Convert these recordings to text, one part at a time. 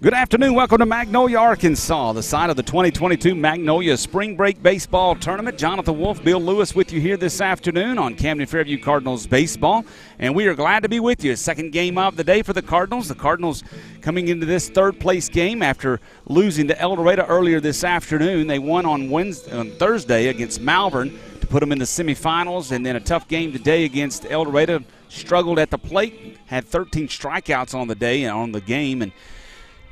Good afternoon. Welcome to Magnolia, Arkansas, the site of the 2022 Magnolia Spring Break Baseball Tournament. Jonathan Wolf, Bill Lewis with you here this afternoon on Camden Fairview Cardinals baseball. And we are glad to be with you. Second game of the day for the Cardinals. The Cardinals coming into this third-place game after losing to El Dorado earlier this afternoon. They won on Thursday against Malvern to put them in the semifinals, and then a tough game today against El Dorado. Struggled at the plate, had 13 strikeouts on the day and on the game, and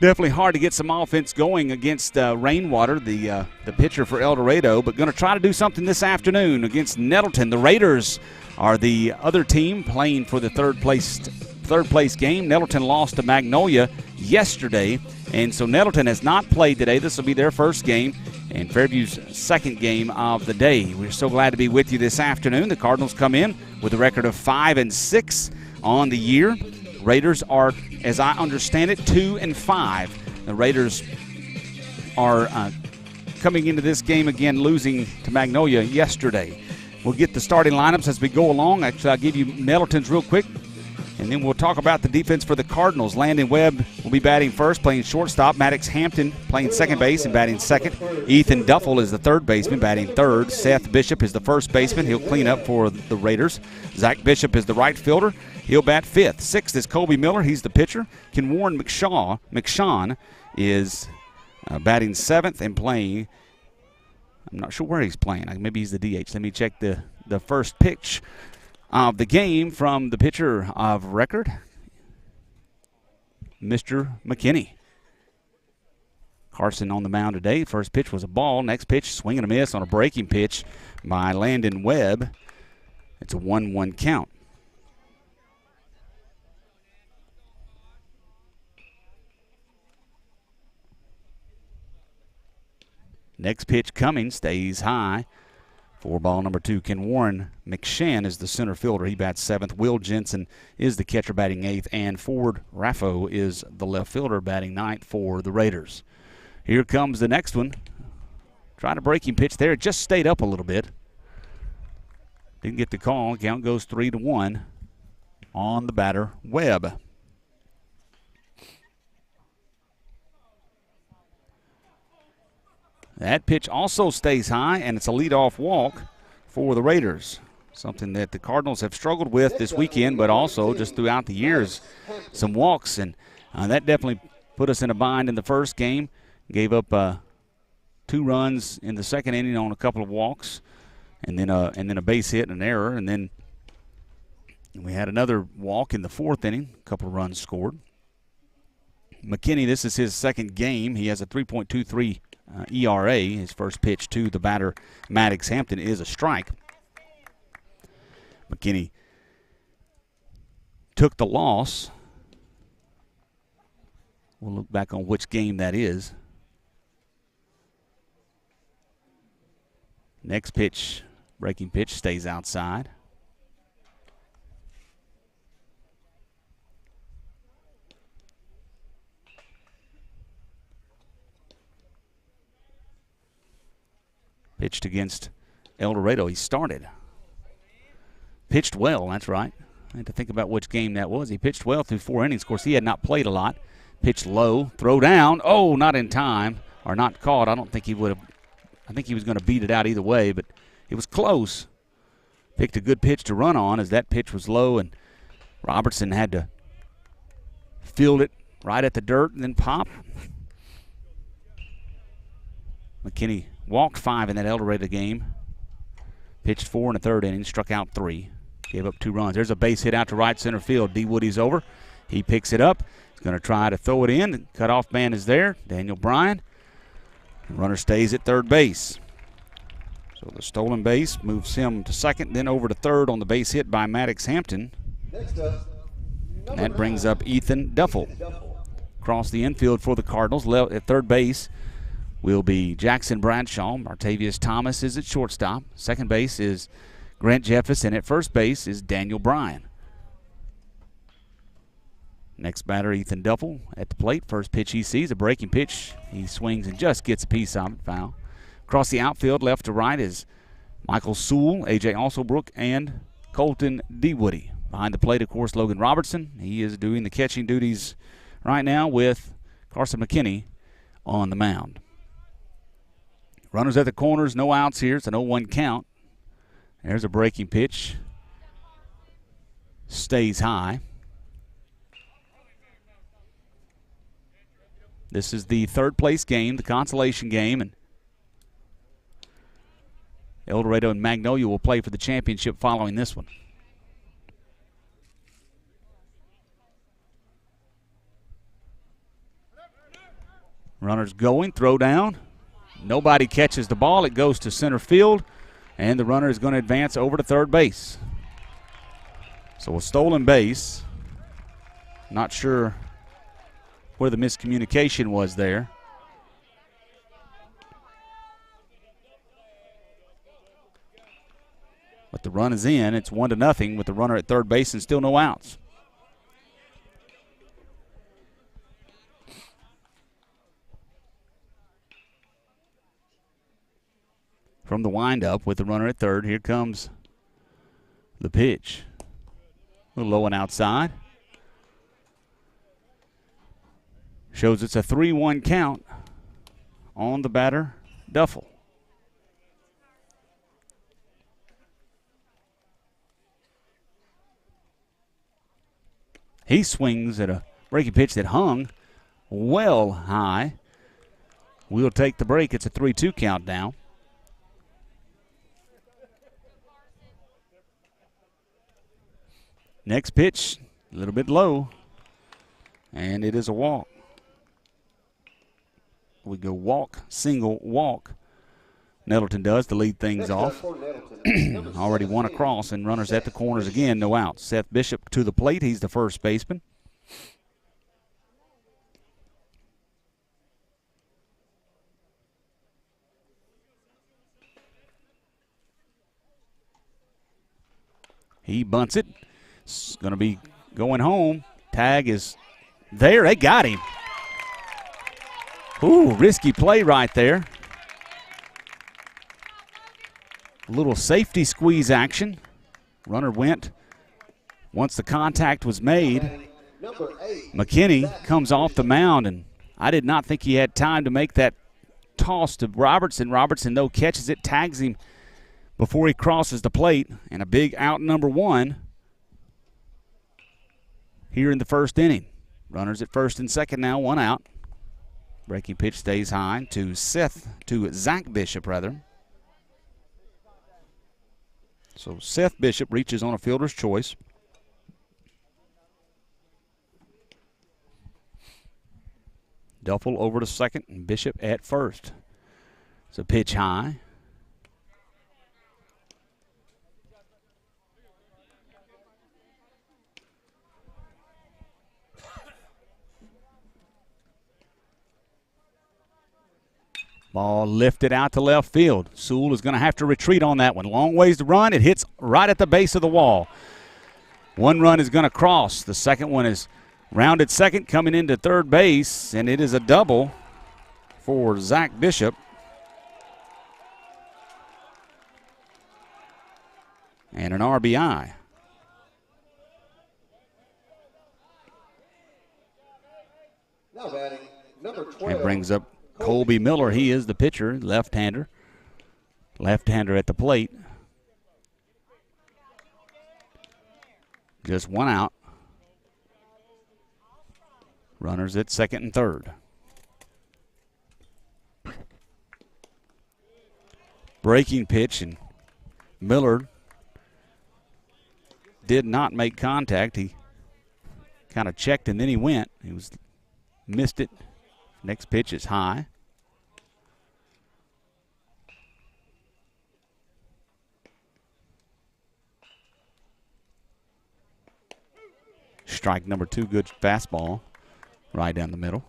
definitely hard to get some offense going against Rainwater, the pitcher for El Dorado, but going to try to do something this afternoon against Nettleton. The Raiders are the other team playing for the third place game. Nettleton lost to Magnolia yesterday, and so Nettleton has not played today. This will be their first game and Fairview's second game of the day. We're so glad to be with you this afternoon. The Cardinals come in with a record of 5-6 on the year. Raiders are, as I understand it, 2-5. The Raiders are coming into this game again losing to Magnolia yesterday. We'll get the starting lineups as we go along. Actually, I'll give you Nettleton's real quick, and then we'll talk about the defense for the Cardinals. Landon Webb will be batting first, playing shortstop. Maddox Hampton playing second base and batting second. Ethan Duffel is the third baseman, batting third. Seth Bishop is the first baseman. He'll clean up for the Raiders. Zach Bishop is the right fielder. He'll bat fifth. Sixth is Colby Miller. He's the pitcher. Kenwarren McShawn is batting seventh and playing. I'm not sure where he's playing. Maybe he's the DH. Let me check the first pitch of the game from the pitcher of record, Mr. McKinney. Carson on the mound today. First pitch was a ball. Next pitch, swing and a miss on a breaking pitch by Landon Webb. It's a 1-1 count. Next pitch coming, stays high for ball number two. Kenwarren McShann is the center fielder. He bats seventh. Will Jensen is the catcher batting eighth. And Ford Raffo is the left fielder batting ninth for the Raiders. Here comes the next one. Trying to breaking pitch there. It just stayed up a little bit. Didn't get the call. Count goes 3-1 on the batter, Webb. That pitch also stays high, and it's a leadoff walk for the Raiders. Something that the Cardinals have struggled with this weekend, but also just throughout the years, some walks. And that definitely put us in a bind in the first game. Gave up 2 runs in the second inning on a couple of walks, and then a base hit and an error. And then we had another walk in the fourth inning, a couple of runs scored. McKinney, this is his second game. He has a 3.23 ERA. His first pitch to the batter, Maddox Hampton, is a strike. McKinney took the loss. We'll look back on which game that is. Next pitch, breaking pitch, stays outside. Pitched against El Dorado. He started. Pitched well, that's right. I had to think about which game that was. He pitched well through 4 innings. Of course, he had not played a lot. Pitched low, throw down. Oh, not in time, or not caught. I don't think he would have. I think he was going to beat it out either way, but it was close. Picked a good pitch to run on as that pitch was low, and Robertson had to field it right at the dirt and then pop. McKinney walked 5 in that El Dorado game. Pitched 4 in the third inning, struck out 3. Gave up 2 runs. There's a base hit out to right center field. D. Woody's over. He picks it up. He's going to try to throw it in. The cutoff man is there, Daniel Bryan. The runner stays at third base. So the stolen base moves him to second, then over to third on the base hit by Maddox Hampton. And that brings up Ethan Duffel. Across the infield for the Cardinals. At third base will be Jackson Bradshaw. Martavius Thomas is at shortstop. Second base is Grant Jeffers, and at first base is Daniel Bryan. Next batter, Ethan Duffel at the plate. First pitch he sees, a breaking pitch. He swings and just gets a piece of it, foul. Across the outfield, left to right, is Michael Sewell, A.J. Alsobrook, and Colton D. Woody. Behind the plate, of course, Logan Robertson. He is doing the catching duties right now with Carson McKinney on the mound. Runners at the corners, no outs here. It's an 0-1 count. There's a breaking pitch. Stays high. This is the third place game, the consolation game, and El Dorado and Magnolia will play for the championship following this one. Runners going, throw down. Nobody catches the ball. It goes to center field, and the runner is going to advance over to third base. So a stolen base. Not sure where the miscommunication was there. But the run is in. It's 1-0 with the runner at third base and still no outs. From the windup with the runner at third, here comes the pitch. A little low and outside. Shows it's a 3-1 count on the batter, Duffel. He swings at a breaking pitch that hung well high. We'll take the break. It's a 3-2 count now. Next pitch, a little bit low, and it is a walk. We go walk, single, walk. Nettleton does to lead things off. Already one across, and runners at the corners again, no outs. Seth Bishop to the plate. He's the first baseman. He bunts it. It's going to be going home. Tag is there. They got him. Ooh, risky play right there. A little safety squeeze action. Runner went once the contact was made. McKinney comes off the mound, and I did not think he had time to make that toss to Robertson. Robertson, though, catches it, tags him before he crosses the plate, and a big out number one here in the first inning. Runners at first and second now, one out. Breaking pitch stays high to Zach Bishop, rather. So Seth Bishop reaches on a fielder's choice. Duffel over to second and Bishop at first. It's a pitch high. Ball lifted out to left field. Sewell is going to have to retreat on that one. Long ways to run. It hits right at the base of the wall. One run is going to cross. The second one is rounded second, coming into third base, and it is a double for Zach Bishop. And an RBI. Now batting, number 12. It brings up Colby Miller. He is the pitcher, left-hander. Left-hander at the plate. Just one out. Runners at second and third. Breaking pitch, and Miller did not make contact. He kind of checked and then he went. Missed it. Next pitch is high. Strike number two, good fastball. Right down the middle.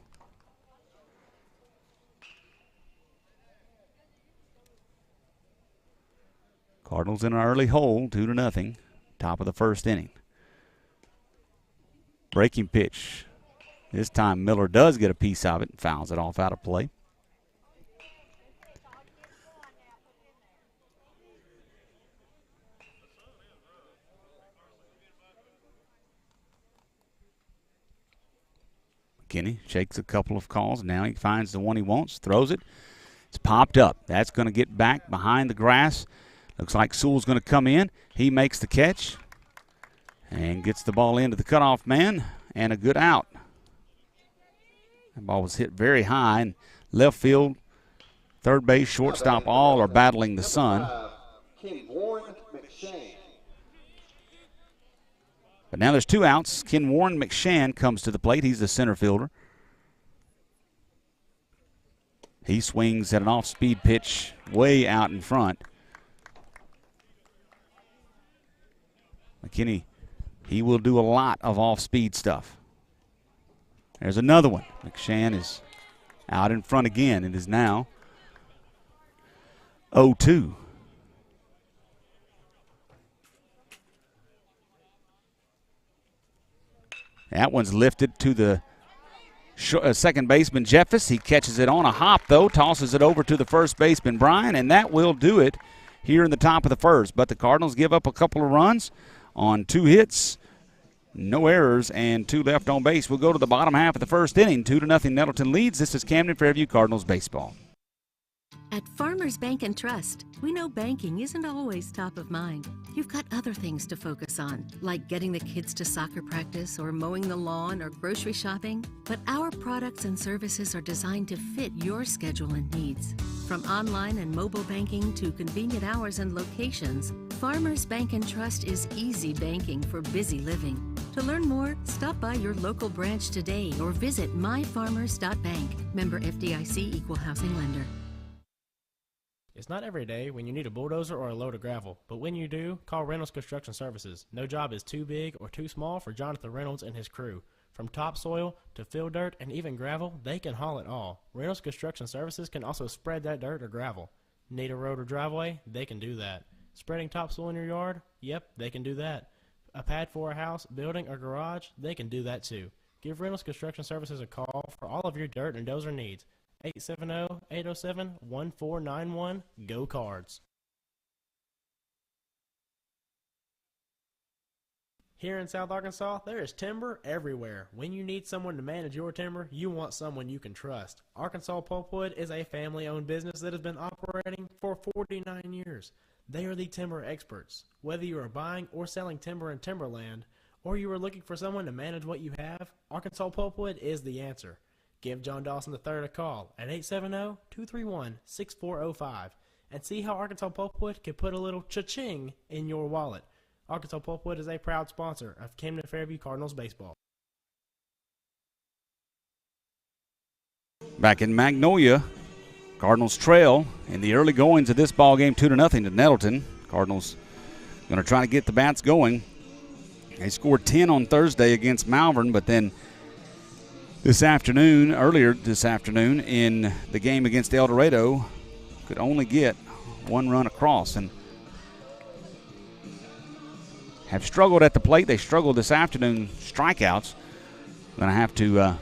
Cardinals in an early hole, 2-0. Top of the first inning. Breaking pitch. This time Miller does get a piece of it and fouls it off out of play. McKinney shakes a couple of calls. Now he finds the one he wants, throws it. It's popped up. That's going to get back behind the grass. Looks like Sewell's going to come in. He makes the catch and gets the ball into the cutoff man, and a good out. That ball was hit very high, and left field, third base, shortstop, all are battling the sun. But now there's 2 outs. Ken Warren McShann comes to the plate. He's the center fielder. He swings at an off-speed pitch way out in front. McKinney, he will do a lot of off-speed stuff. There's another one. McShann is out in front again. It is now 0-2. That one's lifted to the second baseman, Jeffers. He catches it on a hop, though, tosses it over to the first baseman, Bryan, and that will do it here in the top of the first. But the Cardinals give up a couple of runs on 2 hits, no errors, and 2 left on base. We'll go to the bottom half of the first inning. 2-0 Nettleton leads. This is Camden Fairview Cardinals baseball. At Farmers Bank and Trust, we know banking isn't always top of mind. You've got other things to focus on, like getting the kids to soccer practice or mowing the lawn or grocery shopping. But our products and services are designed to fit your schedule and needs. From online and mobile banking to convenient hours and locations, Farmers Bank and Trust is easy banking for busy living. To learn more, stop by your local branch today or visit myfarmers.bank. Member FDIC, Equal Housing Lender. It's not every day when you need a bulldozer or a load of gravel, but when you do, call Reynolds Construction Services. No job is too big or too small for Jonathan Reynolds and his crew. From topsoil to fill dirt and even gravel, they can haul it all. Reynolds Construction Services can also spread that dirt or gravel. Need a road or driveway? They can do that. Spreading topsoil in your yard? Yep, they can do that. A pad for a house, building, or garage? They can do that too. Give Reynolds Construction Services a call for all of your dirt and dozer needs. 870-807-1491. Go Cards. Here in South Arkansas, there is timber everywhere. When you need someone to manage your timber, you want someone you can trust. Arkansas Pulpwood is a family-owned business that has been operating for 49 years. They are the timber experts. Whether you are buying or selling timber in timberland, or you are looking for someone to manage what you have, Arkansas Pulpwood is the answer. Give John Dawson III a call at 870-231-6405 and see how Arkansas Pulpwood can put a little cha-ching in your wallet. Arkansas Pulpwood is a proud sponsor of Camden Fairview Cardinals baseball. Back in Magnolia, Cardinals trail in the early goings of this ball game 2-0 to Nettleton. Cardinals going to try to get the bats going. They scored 10 on Thursday against Malvern, but then earlier this afternoon in the game against El Dorado, could only get 1 run across and have struggled at the plate. They struggled this afternoon, strikeouts. Going to have to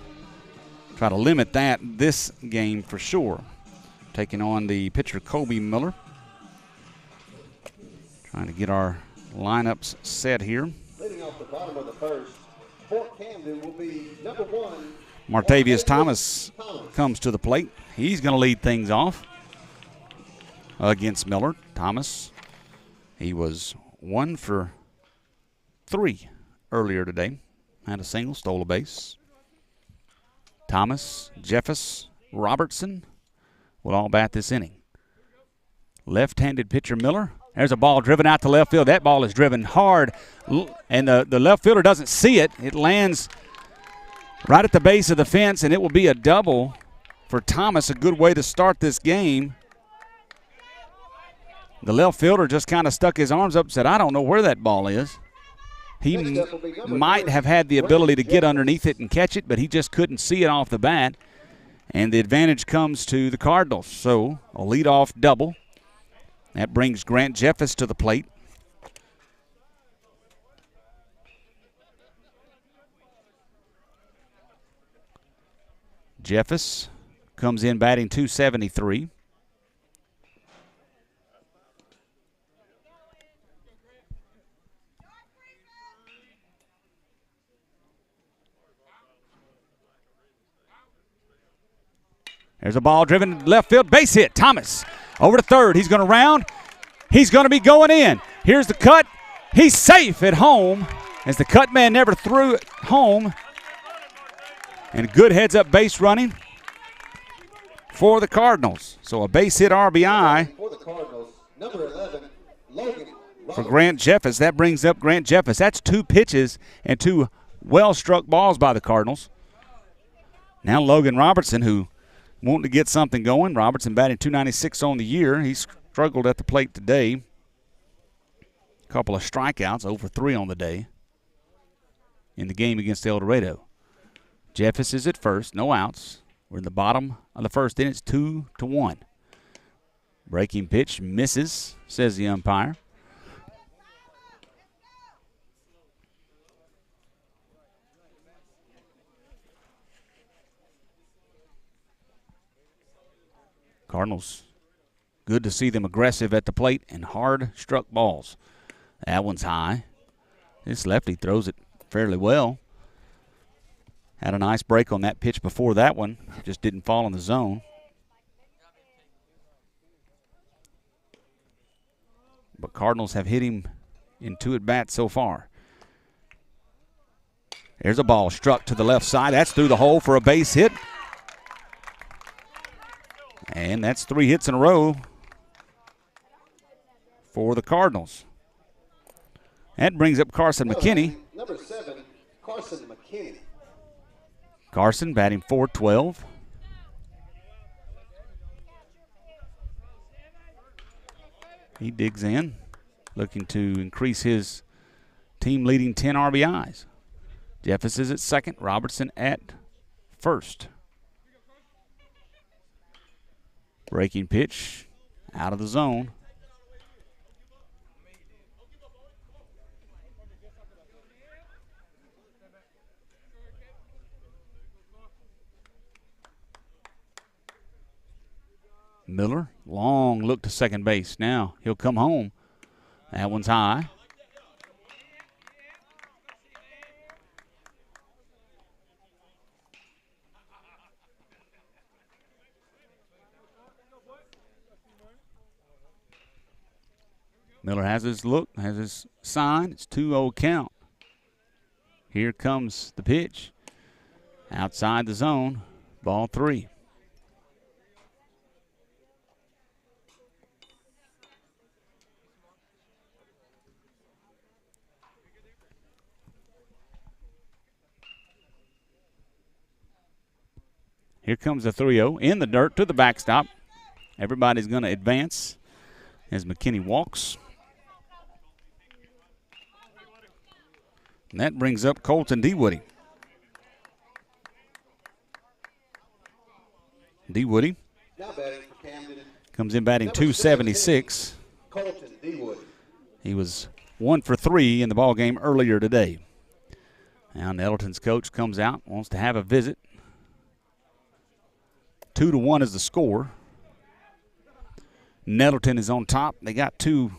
try to limit that this game for sure. Taking on the pitcher Kobe Miller. Trying to get our lineups set here. Leading off the bottom of the first, Fort Camden will be number 1. Martavius Thomas comes to the plate. He's going to lead things off against Miller. Thomas, he was 1 for 3 earlier today. Had a single, stole a base. Thomas, Jeffers, Robertson will all bat this inning. Left-handed pitcher Miller. There's a ball driven out to left field. That ball is driven hard, and the left fielder doesn't see it. It lands right at the base of the fence, and it will be a double for Thomas. A good way to start this game. The left fielder just kind of stuck his arms up and said, I don't know where that ball is. He might have had the ability to get underneath it and catch it, but he just couldn't see it off the bat. And the advantage comes to the Cardinals. So a leadoff double. That brings Grant Jeffers to the plate. Jeffers comes in batting .273. There's a ball driven left field, base hit. Thomas over to third. He's going to round. He's going to be going in. Here's the cut. He's safe at home as the cut man never threw it home. And good heads-up base running for the Cardinals. So a base hit RBI For the Cardinals, number 11, Logan for Grant Jeffers. That brings up Grant Jeffers. That's 2 pitches and 2 well-struck balls by the Cardinals. Now Logan Robertson, who wanting to get something going. Robertson batting .296 on the year. He struggled at the plate today. A couple of strikeouts, over 3 on the day in the game against El Dorado. Jeffers is at first, no outs. We're in the bottom of the first inning. It's 2-1. Breaking pitch misses, says the umpire. Cardinals, good to see them aggressive at the plate and hard struck balls. That one's high. This lefty throws it fairly well. Had a nice break on that pitch before that one. Just didn't fall in the zone. But Cardinals have hit him in 2 at-bats so far. There's a ball struck to the left side. That's through the hole for a base hit. And that's 3 hits in a row for the Cardinals. That brings up Carson McKinney. Number 7, Carson McKinney. Carson batting .412. He digs in, looking to increase his team-leading 10 RBIs. Jeffers is at second, Robertson at first. Breaking pitch out of the zone. Miller, long look to second base. Now he'll come home. That one's high. Miller has his look, has his sign. It's 2-0 count. Here comes the pitch. Outside the zone, ball 3. Here comes the 3-0 in the dirt to the backstop. Everybody's going to advance as McKinney walks. And that brings up Colton DeWoody. DeWoody Now batting for Camden, comes in batting .276. Colton DeWoody. He was 1 for 3 in the ball game earlier today. Now Nettleton's coach comes out, wants to have a visit. 2-1 is the score. Nettleton is on top. They got to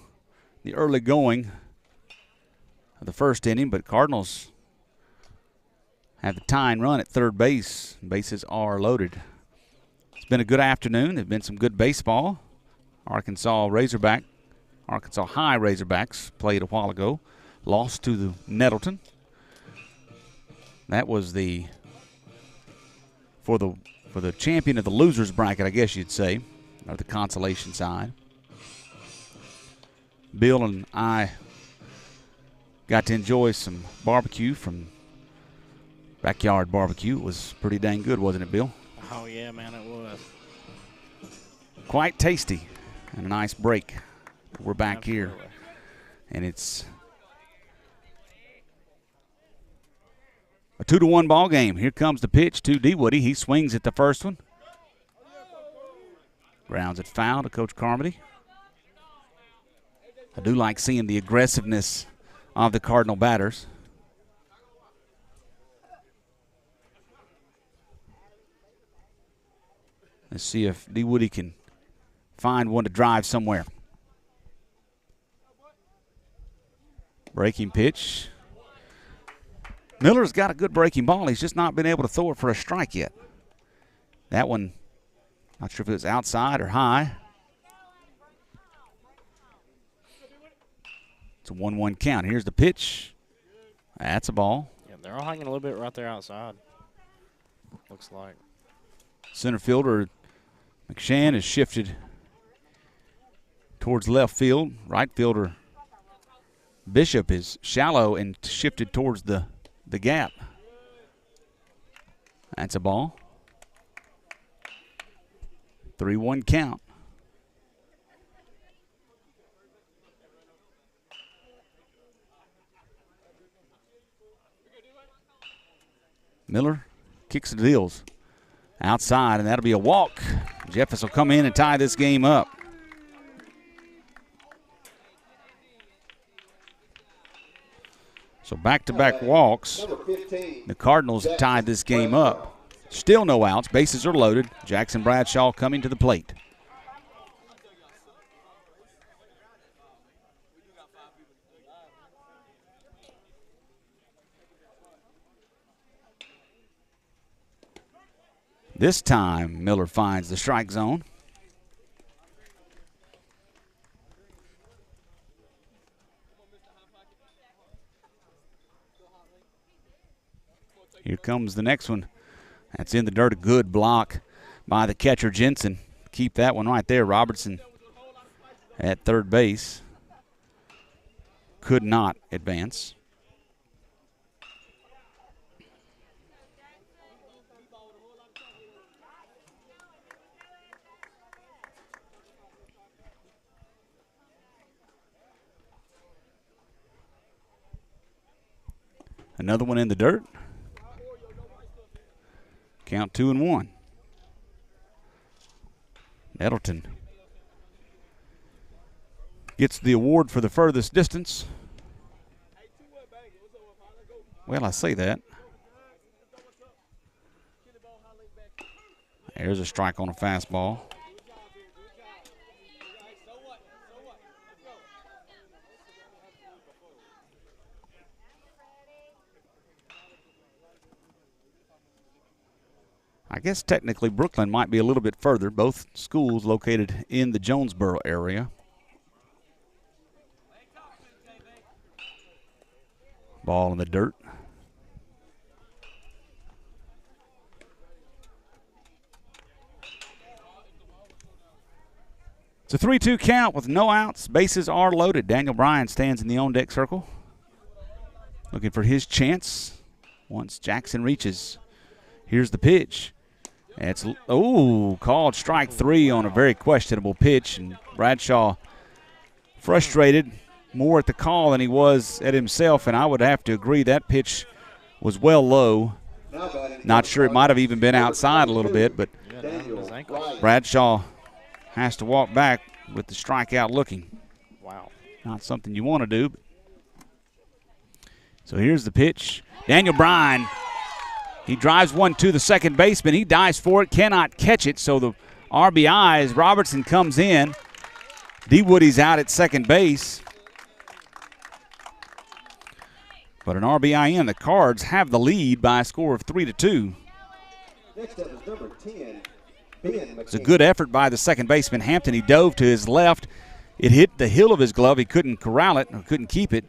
the early going of the first inning, but Cardinals have the tying run at third base. Bases are loaded. It's been a good afternoon. There's been some good baseball. Arkansas High Razorbacks played a while ago. Lost to the Nettleton. That was for the champion of the losers bracket, I guess you'd say, or the consolation side. Bill and I got to enjoy some barbecue from Backyard Barbecue. It was pretty dang good, wasn't it, Bill? Oh, yeah, man, it was. Quite tasty and a nice break. We're back Absolutely. here, and it's a 2-1 ball game. Here comes the pitch to DeWoody. He swings at the first one. Grounds it foul to Coach Carmody. I do like seeing the aggressiveness of the Cardinal batters. Let's see if DeWoody can find one to drive somewhere. Breaking pitch. Miller's got a good breaking ball. He's just not been able to throw it for a strike yet. That one Not sure if it was outside or high. It's a 1-1 count. Here's the pitch. That's a ball. Yeah, they're all hanging a little bit right there outside. Looks like. Center fielder McShann is shifted towards left field. Right fielder Bishop is shallow and shifted towards the gap. That's a ball. 3-1 count. Miller kicks the deals outside, and that'll be a walk. Jeffers will come in and tie this game up. So back-to-back walks. The Cardinals have tied this game up. Still no outs. Bases are loaded. Jackson Bradshaw coming to the plate. This time, Miller finds the strike zone. Here comes the next one. That's in the dirt. A good block by the catcher, Jensen. Keep that one right there. Robertson at third base could not advance. Another one in the dirt. Count 2-1. Nettleton gets the award for the furthest distance. Well, I say that. There's a strike on a fastball. I guess technically Brooklyn might be a little bit further. Both schools located in the Jonesboro area. Ball in the dirt. It's a 3-2 count with no outs. Bases are loaded. Daniel Bryan stands in the on-deck circle, looking for his chance once Jackson reaches. Here's the pitch. It's called strike 3 on a very questionable pitch, and Bradshaw frustrated more at the call than he was at himself, and I would have to agree that pitch was well low. Not sure, it might have even been outside a little bit, but Bradshaw has to walk back with the strikeout looking. Wow. Not something you want to do. So here's the pitch. Daniel Bryan. He drives one to the second baseman. He dives for it, cannot catch it. So the RBI as Robertson comes in. D. Woody's out at second base. But an RBI in. The Cards have the lead by a score of 3-2. Next up is number 10, Ben. It's a good effort by the second baseman, Hampton. He dove to his left. It hit the heel of his glove. He couldn't corral it or couldn't keep it.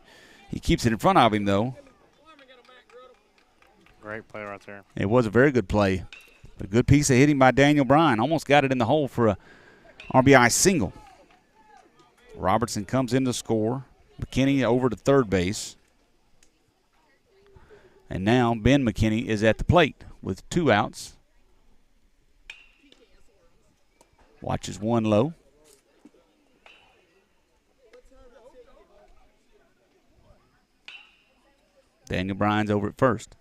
He keeps it in front of him, though. Great play right there. It was a very good play. A good piece of hitting by Daniel Bryan. Almost got it in the hole for a RBI single. Robertson comes in to score. McKinney over to third base. And now Ben McKinney is at the plate with 2 outs. Watches one low. Daniel Bryan's over at first.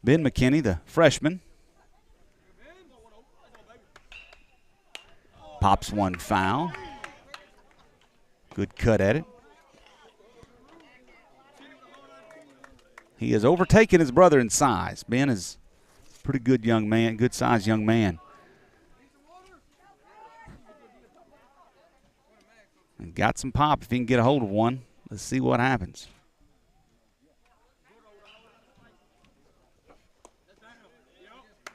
Ben McKinney, the freshman, pops one foul. Good cut at it. He has overtaken his brother in size. Ben is a pretty good young man, good-sized young man. And got some pop if he can get a hold of one. Let's see what happens.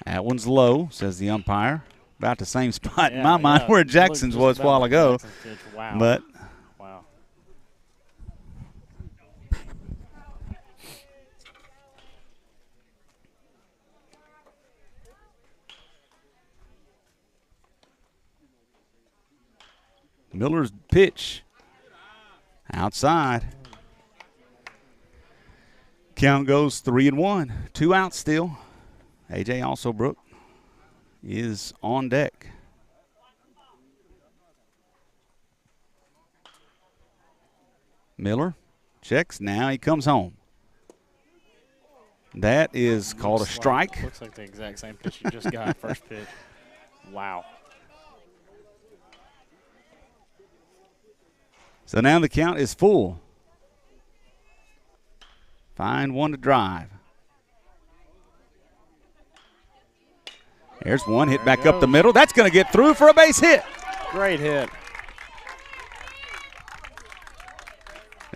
That one's low, says the umpire. About the same spot in my mind where Jackson's was a while ago. Wow. But wow. Miller's pitch outside. Count goes 3-1. 2 outs still. A.J. Alsobrook is on deck. Miller checks. Now he comes home. That is called a strike. Looks like the exact same pitch you just got, first pitch. Wow. So now the count is full. Find one to drive. There's one hit back up the middle. That's going to get through for a base hit. Great hit.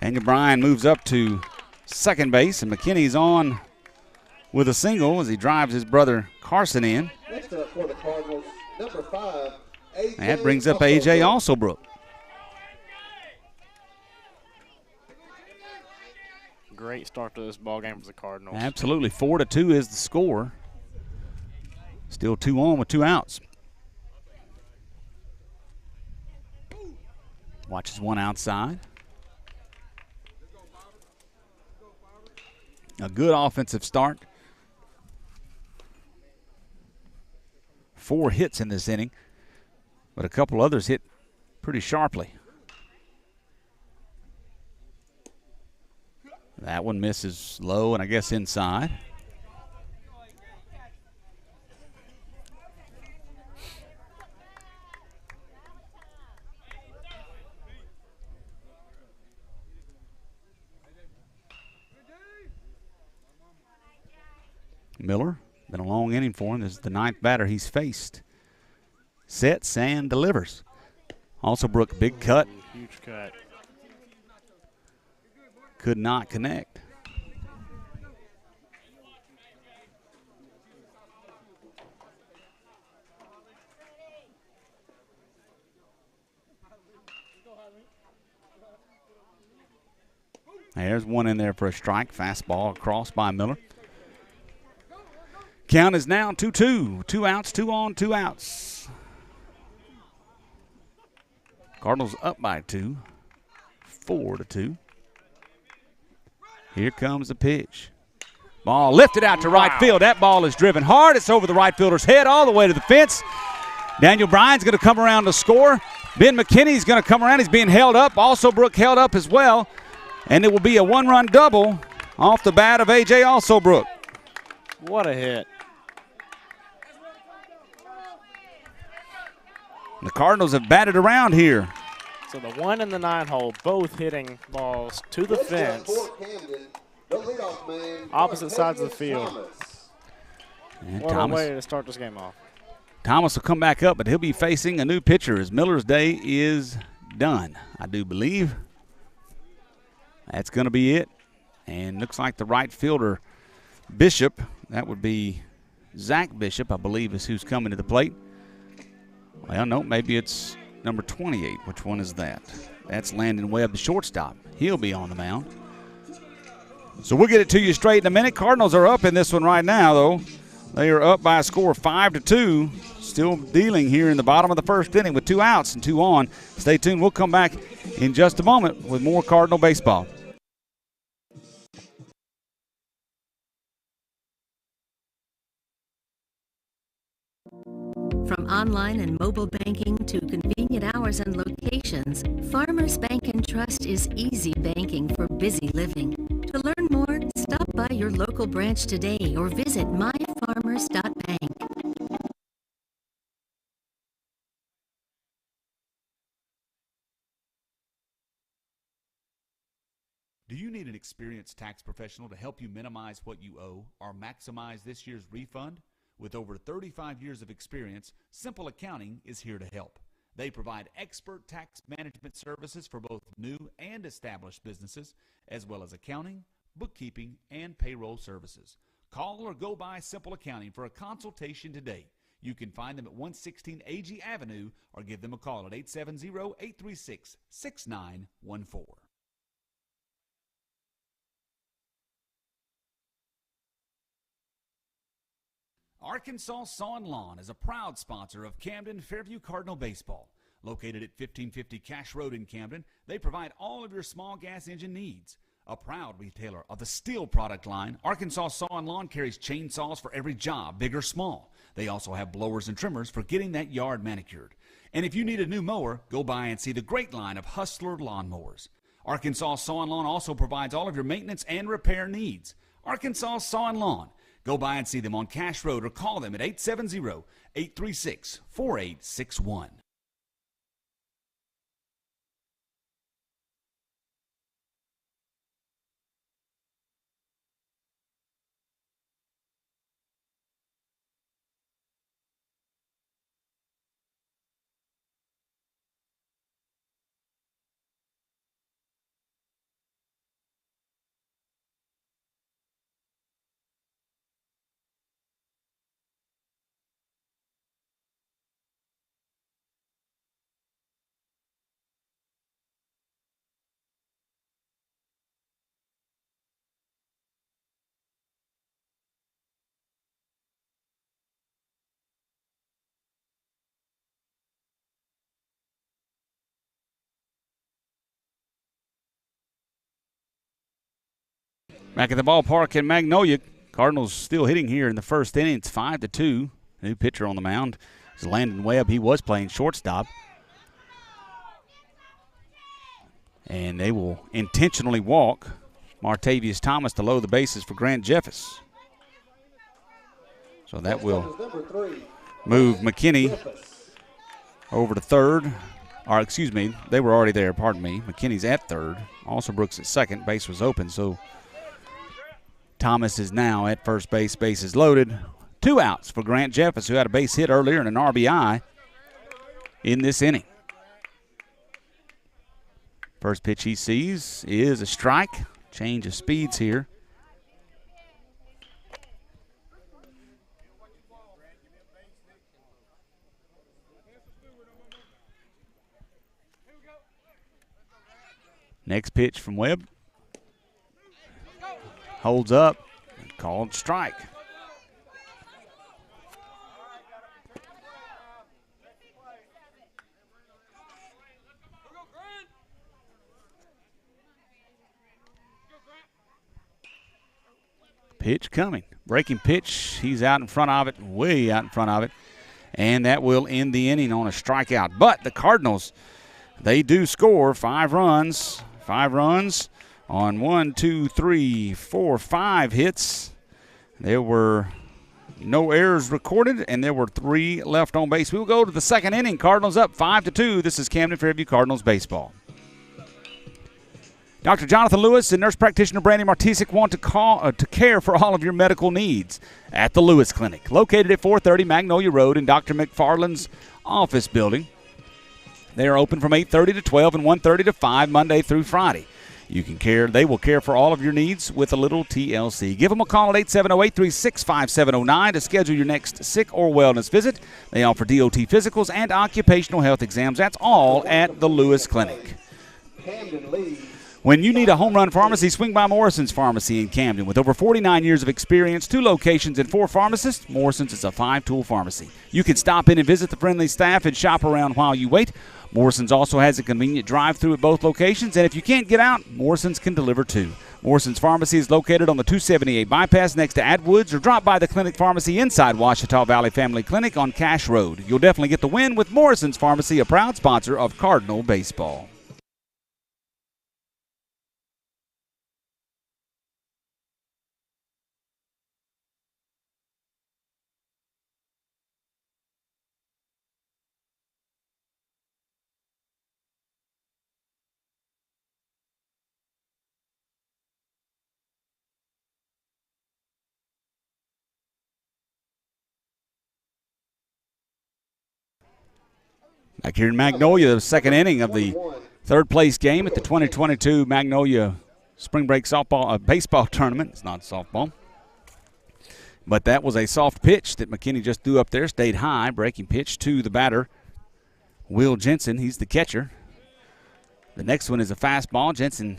Daniel Bryan moves up to second base, and McKinney's on with a single as he drives his brother Carson in. Next up for the Cardinals, number 5, A.J. That brings up A.J. Alsobrook. Great start to this ball game for the Cardinals. Absolutely. 4-2 is the score. Still 2 on with 2 outs. Watches one outside. A good offensive start. 4 hits in this inning, but a couple others hit pretty sharply. That one misses low and I guess inside. Miller, been a long inning for him. This is the 9th batter he's faced. Sets and delivers. Alsobrook, big cut. Huge cut. Could not connect. There's one in there for a strike. Fastball across by Miller. Count is now 2-2. 2 outs, 2 on, 2 outs. Cardinals up by 2. 4-2. Here comes the pitch. Ball lifted out to right field. That ball is driven hard. It's over the right fielder's head all the way to the fence. Daniel Bryan's going to come around to score. Ben McKinney's going to come around. He's being held up. Alsobrook held up as well. And it will be a 1-run double off the bat of A.J. Alsobrook. What a hit. The Cardinals have batted around here. So the 1 and the 9 hole, both hitting balls to the fence. Camden, the leadoff man, Opposite sides of the field. And What a way to start this game off. Thomas will come back up, but he'll be facing a new pitcher as Miller's day is done, I do believe. That's going to be it. And looks like the right fielder, Bishop, that would be Zach Bishop, I believe, is who's coming to the plate. Well, no, maybe it's number 28. Which one is that? That's Landon Webb, the shortstop. He'll be on the mound. So we'll get it to you straight in a minute. Cardinals are up in this one right now, though. They are up by a score of 5-2. Still dealing here in the bottom of the first inning with 2 outs and 2 on. Stay tuned. We'll come back in just a moment with more Cardinal baseball. From online and mobile banking to convenient hours and locations, Farmers Bank and Trust is easy banking for busy living. To learn more, stop by your local branch today or visit myfarmers.bank. Do you need an experienced tax professional to help you minimize what you owe or maximize this year's refund? With over 35 years of experience, Simple Accounting is here to help. They provide expert tax management services for both new and established businesses, as well as accounting, bookkeeping, and payroll services. Call or go by Simple Accounting for a consultation today. You can find them at 116 AG Avenue or give them a call at 870-836-6914. Arkansas Saw & Lawn is a proud sponsor of Camden Fairview Cardinal Baseball. Located at 1550 Cash Road in Camden, they provide all of your small gas engine needs. A proud retailer of the steel product line, Arkansas Saw & Lawn carries chainsaws for every job, big or small. They also have blowers and trimmers for getting that yard manicured. And if you need a new mower, go by and see the great line of Hustler lawnmowers. Arkansas Saw & Lawn also provides all of your maintenance and repair needs. Arkansas Saw & Lawn. Go by and see them on Cash Road or call them at 870-836-4861. Back at the ballpark in Magnolia, Cardinals still hitting here in the first inning. It's 5-2. New pitcher on the mound is Landon Webb. He was playing shortstop. And they will intentionally walk Martavius Thomas to load the bases for Grant Jeffers. So that will move McKinney over to third. Or, excuse me, they were already there, pardon me. McKinney's at third. Also Brooks at second. Base was open, so Thomas is now at first base. Base is loaded. 2 outs for Grant Jeffers, who had a base hit earlier and an RBI in this inning. First pitch he sees is a strike. Change of speeds here. Next pitch from Webb. Holds up. Called strike. Pitch coming. Breaking pitch. He's out in front of it, way out in front of it. And that will end the inning on a strikeout. But the Cardinals, they do score 5 runs. 5 runs on 1, 2, 3, 4, 5 hits. There were no errors recorded, and there were 3 left on base. We will go to the second inning. Cardinals up 5-2. This is Camden Fairview Cardinals baseball. Dr. Jonathan Lewis and nurse practitioner Brandy Martisic want to care for all of your medical needs at the Lewis Clinic, located at 430 Magnolia Road in Dr. McFarland's office building. They are open from 8:30 to 12 and 1:30 to 5 Monday through Friday. They will care for all of your needs with a little TLC. Give them a call at 870-836-5709 to schedule your next sick or wellness visit. They offer DOT physicals and occupational health exams. That's all at the Lewis Clinic. Camden leads. When you need a home run pharmacy, swing by Morrison's Pharmacy in Camden. With over 49 years of experience, 2 locations, and 4 pharmacists, Morrison's is a 5-tool pharmacy. You can stop in and visit the friendly staff and shop around while you wait. Morrison's also has a convenient drive-through at both locations, and if you can't get out, Morrison's can deliver too. Morrison's Pharmacy is located on the 278 bypass next to Atwoods, or drop by the Clinic Pharmacy inside Ouachita Valley Family Clinic on Cash Road. You'll definitely get the win with Morrison's Pharmacy, a proud sponsor of Cardinal Baseball. Back here in Magnolia, the second inning of the third-place game at the 2022 Magnolia Spring Break baseball tournament. It's not softball. But that was a soft pitch that McKinney just threw up there, stayed high. Breaking pitch to the batter, Will Jensen. He's the catcher. The next one is a fastball. Jensen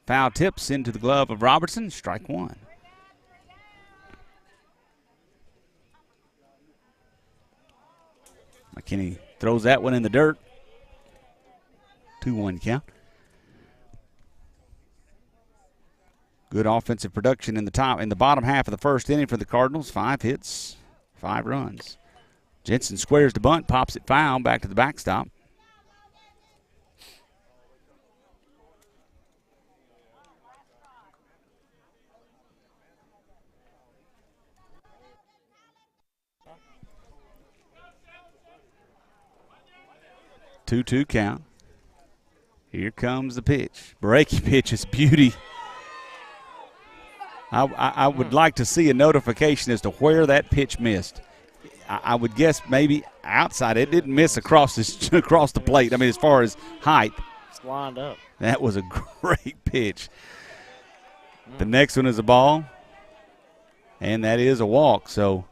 foul tips into the glove of Robertson. Strike one. McKinney throws that one in the dirt. 2-1 count. Good offensive production in the bottom half of the first inning for the Cardinals. 5 hits, 5 runs. Jensen squares the bunt, pops it foul, back to the backstop. Two count. Here comes the pitch. Breaking pitch is beauty. I would like to see a notification as to where that pitch missed. I would guess maybe outside. It didn't miss across the plate. I mean, as far as height. It's lined up. That was a great pitch. The next one is a ball, and that is a walk. So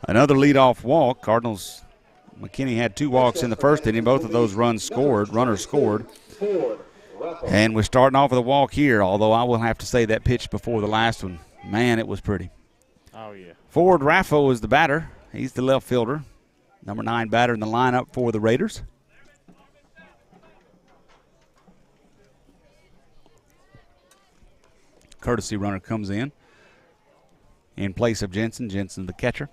another leadoff walk. Cardinals, McKinney had 2 walks in the first inning. Both of those runners scored. And we're starting off with a walk here, although I will have to say that pitch before the last one, man, it was pretty. Oh, yeah. Ford Raffo is the batter. He's the left fielder. Number 9 batter in the lineup for the Raiders. Courtesy runner comes in place of Jensen. Jensen the catcher.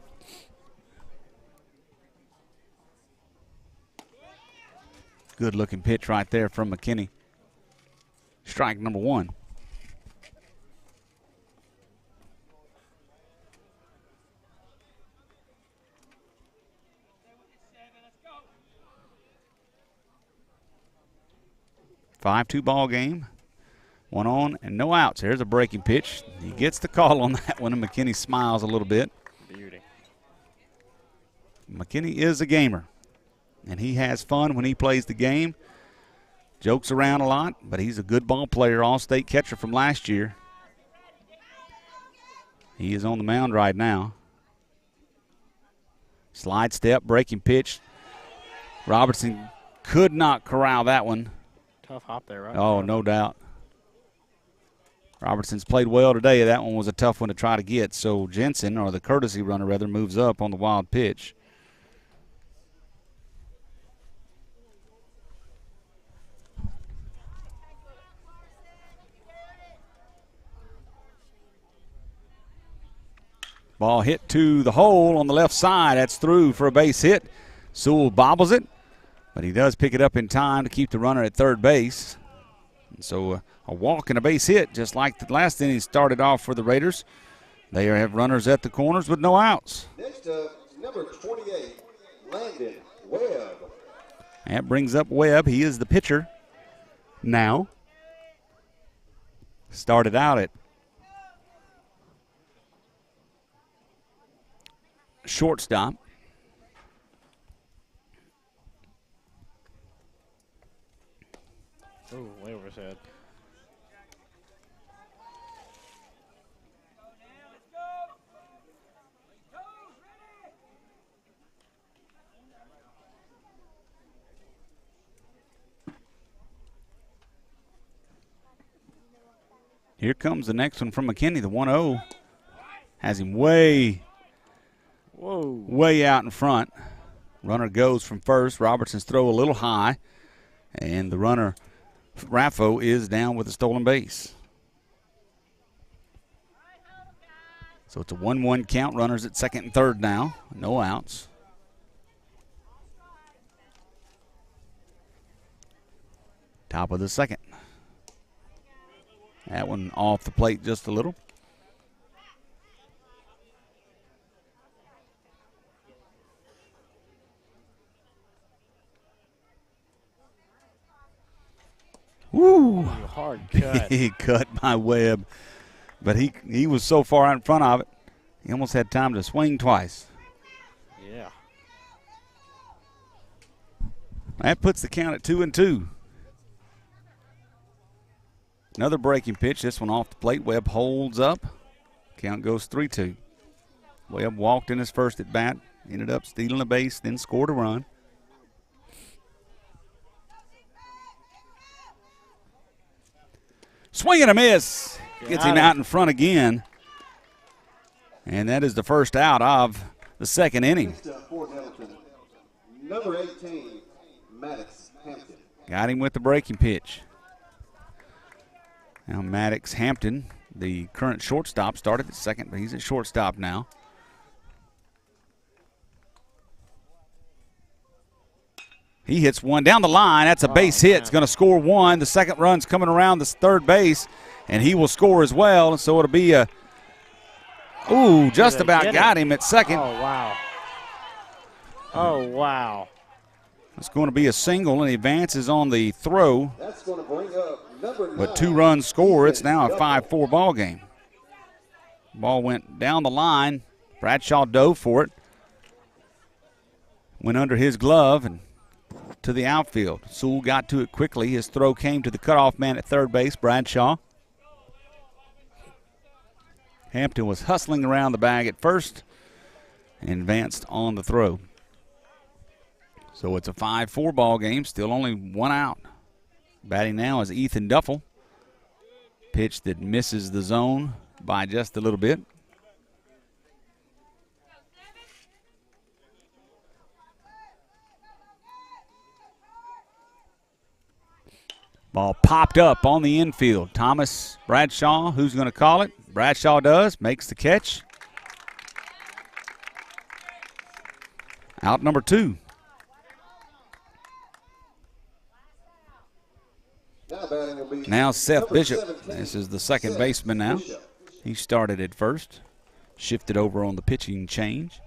Good looking pitch right there from McKinney. Strike number 1. Five-2 ball game. 1 on and no outs. There's a breaking pitch. He gets the call on that one, and McKinney smiles a little bit. Beauty. McKinney is a gamer, and he has fun when he plays the game. Jokes around a lot, but he's a good ball player, all-state catcher from last year. He is on the mound right now. Slide step, breaking pitch. Robertson could not corral that one. Tough hop there, right? Oh, no doubt. Robertson's played well today. That one was a tough one to try to get. So Jensen, or the courtesy runner rather, moves up on the wild pitch. Ball hit to the hole on the left side. That's through for a base hit. Sewell bobbles it, but he does pick it up in time to keep the runner at third base. And so a walk and a base hit, just like the last inning started off for the Raiders. They have runners at the corners with no outs. Next up, number 28, Landon Webb. That brings up Webb. He is the pitcher now. Started out at shortstop. Ooh, way over his head. Here comes the next one from McKinney, the 1-0. Has him way out in front. Runner goes from first. Robertson's throw a little high, and the runner, Raffo, is down with a stolen base. So it's a 1-1 count. Runners at second and third now. No outs. Top of the second. That one off the plate just a little. Woo! Hard cut. He cut by Webb, but he was so far out in front of it, he almost had time to swing twice. Yeah. That puts the count at 2-2. Another breaking pitch. This one off the plate. Webb holds up. Count goes 3-2. Webb walked in his first at bat, ended up stealing a base, then scored a run. Swing and a miss. Gets him out in front again. And that is the first out of the second inning. For Nettleton, number 18, Maddox Hampton. Got him with the breaking pitch. Now Maddox Hampton, the current shortstop, started at second, but he's at shortstop now. He hits one down the line. That's a base hit. It's going to score one. The second run's coming around the third base, and he will score as well. So it'll be a just about got him at second. Oh, wow. Oh, wow. It's going to be a single, and he advances on the throw. That's going to bring up number 9. But 2 runs score. It's now a 5-4 ball game. Ball went down the line. Bradshaw dove for it. Went under his glove and to the outfield. Sewell got to it quickly. His throw came to the cutoff man at third base, Bradshaw. Hampton was hustling around the bag at first and advanced on the throw. So it's a 5-4 ball game, still only 1 out. Batting now is Ethan Duffel. Pitch that misses the zone by just a little bit. Ball popped up on the infield. Thomas Bradshaw, who's going to call it? Bradshaw does, makes the catch. Out number 2. Now Seth Bishop. This is the second baseman now. He started at first, shifted over on the pitching change.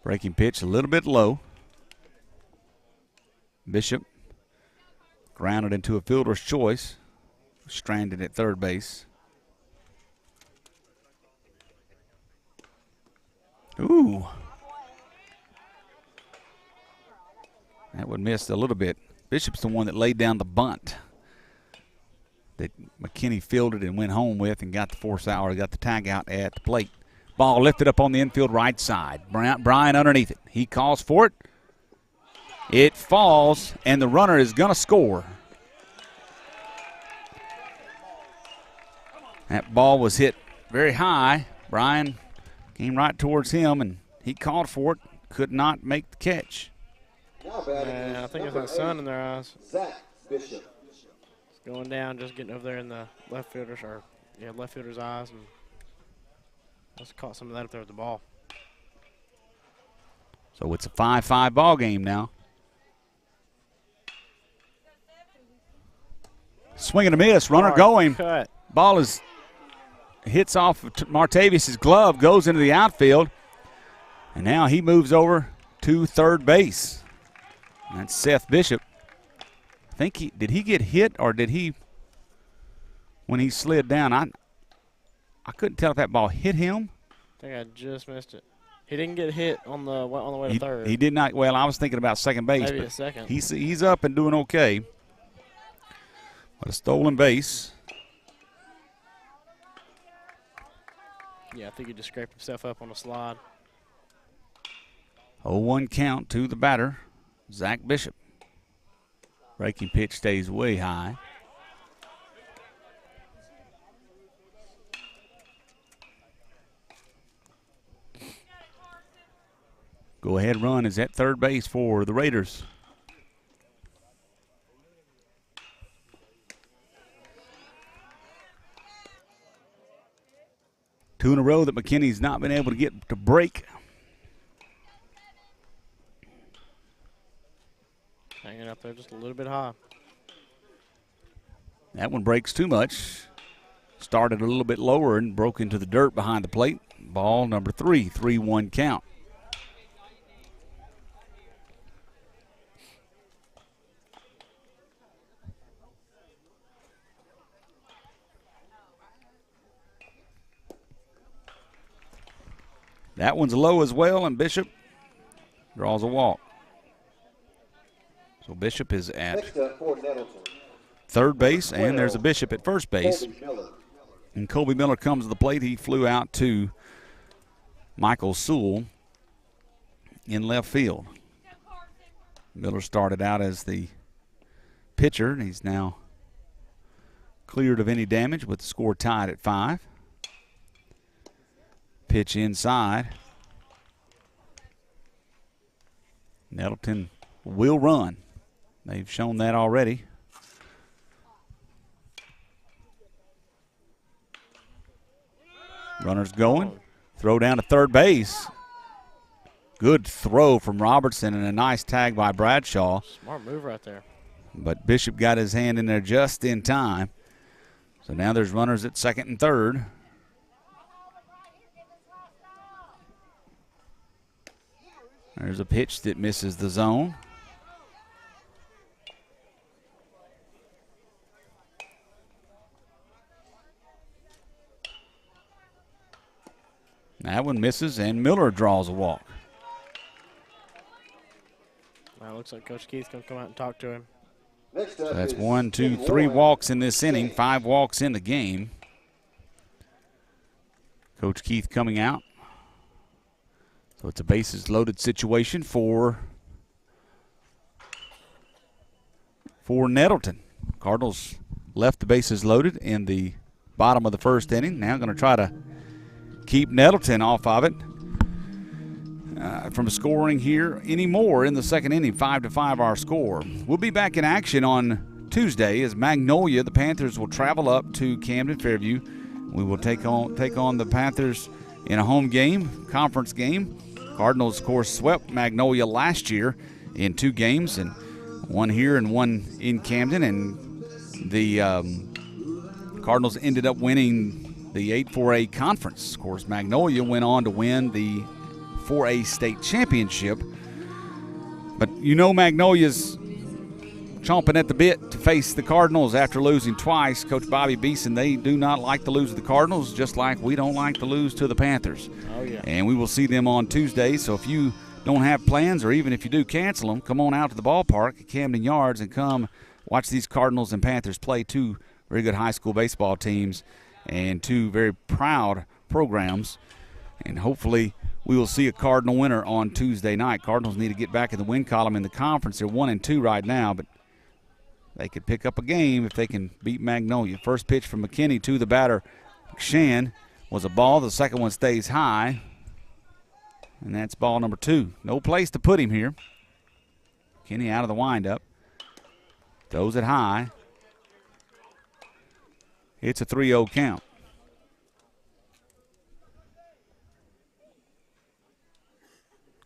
Breaking pitch a little bit low. Bishop grounded into a fielder's choice, stranded at third base. Ooh. That would miss a little bit. Bishop's the one that laid down the bunt that McKinney fielded and went home with and got the force out, or got the tag out at the plate. Ball lifted up on the infield right side. Bryan underneath it. He calls for it. It falls, and the runner is going to score. That ball was hit very high. Bryan came right towards him, and he called for it. Could not make the catch. Yeah, I think it's that sun in their eyes. Zach Bishop. It's going down, just getting over there in the left fielder's eyes, and just caught some of that up there with the ball. So it's a 5-5 ball game now. Swing and a miss, runner going. Cut. Ball hits off of Martavius' glove, goes into the outfield, and now he moves over to third base. And that's Seth Bishop. I think did he get hit, or did he, when he slid down, I couldn't tell if that ball hit him. I think I just missed it. He didn't get hit on the way to third. He did not. Well, I was thinking about second base. Maybe but a second. He's up and doing okay. But a stolen base. Yeah, I think he just scraped himself up on a slide. 0-1 count to the batter, Zach Bishop. Breaking pitch stays way high. Go-ahead run is at third base for the Raiders. Two in a row that McKinney's not been able to get to break. Hanging up there just a little bit high. That one breaks too much. Started a little bit lower and broke into the dirt behind the plate. Ball number 3, 3-1 count. That one's low as well, and Bishop draws a walk. So Bishop is at Next up for Nettleton, third base, and there's a Bishop at first base. Colby Miller. And Colby Miller comes to the plate. He flew out to Michael Sewell in left field. Miller started out as the pitcher, and he's now cleared of any damage with the score tied at 5. Pitch inside. Nettleton will run. They've shown that already. Runners going. Throw down to third base. Good throw from Robertson and a nice tag by Bradshaw. Smart move right there. But Bishop got his hand in there just in time. So now there's runners at second and third. There's a pitch that misses the zone. That one misses, and Miller draws a walk. Now it looks like Coach Keith's going to come out and talk to him. Next up So that's is 1, 2, Ken 3 Warren. walks in this inning, 5 walks in the game. Coach Keith coming out. So it's a bases loaded situation for Nettleton. Cardinals left the bases loaded in the bottom of the first inning. Now going to try to keep Nettleton off of it from scoring here anymore in the second inning. 5-5 our score. We'll be back in action on Tuesday as Magnolia, the Panthers, will travel up to Camden, Fairview. We will take on the Panthers in a home game, conference game. Cardinals, of course, swept Magnolia last year in 2 games, and one here and one in Camden. And the Cardinals ended up winning the 8-4A conference. Of course, Magnolia went on to win the 4A state championship. But you know Magnolia's chomping at the bit to face the Cardinals after losing twice. Coach Bobby Beeson, they do not like to lose to the Cardinals, just like we don't like to lose to the Panthers. Oh, yeah. And we will see them on Tuesday. So if you don't have plans, or even if you do cancel them, come on out to the ballpark at Camden Yards and come watch these Cardinals and Panthers play, 2 very good high school baseball teams and 2 very proud programs. And hopefully we will see a Cardinal winner on Tuesday night. Cardinals need to get back in the win column in the conference. They're 1-2 right now, but they could pick up a game if they can beat Magnolia. First pitch from McKinney to the batter, McShann, was a ball. The second one stays high, and that's ball number 2. No place to put him here. McKinney out of the windup. Throws it high. It's a 3-0 count.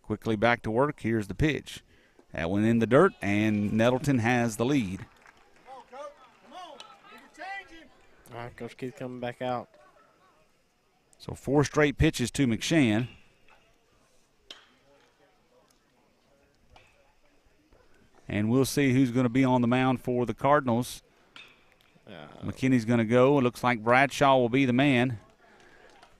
Quickly back to work. Here's the pitch. That went in the dirt, and Nettleton has the lead. All right, Coach Keith coming back out. So 4 straight pitches to McShann. And we'll see who's going to be on the mound for the Cardinals. McKinney's going to go. It looks like Bradshaw will be the man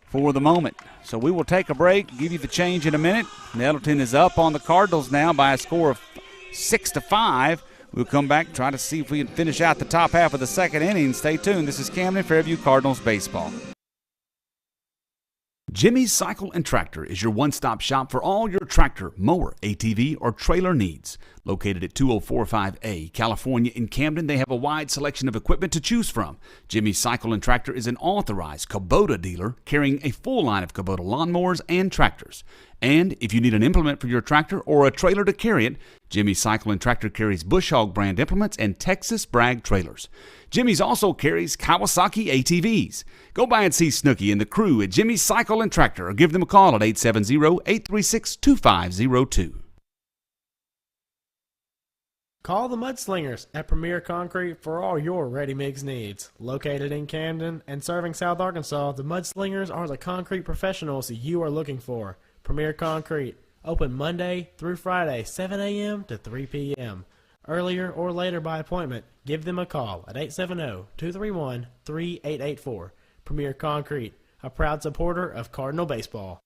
for the moment. So we will take a break, give you the change in a minute. Nettleton is up on the Cardinals now by a score of 6-5. We'll come back, try to see if we can finish out the top half of the second inning. Stay tuned. This is Camden Fairview Cardinals baseball. Jimmy's Cycle and Tractor is your one-stop shop for all your tractor, mower, ATV, or trailer needs. Located at 2045A, California in Camden, they have a wide selection of equipment to choose from. Jimmy's Cycle and Tractor is an authorized Kubota dealer carrying a full line of Kubota lawnmowers and tractors. And if you need an implement for your tractor or a trailer to carry it, Jimmy's Cycle and Tractor carries Bush Hog brand implements and Texas Brag trailers. Jimmy's also carries Kawasaki ATVs. Go by and see Snooky and the crew at Jimmy's Cycle and Tractor or give them a call at 870-836-2502. Call the Mudslingers at Premier Concrete for all your ready-mix needs. Located in Camden and serving South Arkansas, the Mudslingers are the concrete professionals that you are looking for. Premier Concrete, open Monday through Friday, 7 a.m. to 3 p.m. Earlier or later by appointment, give them a call at 870-231-3884. Premier Concrete, a proud supporter of Cardinal baseball.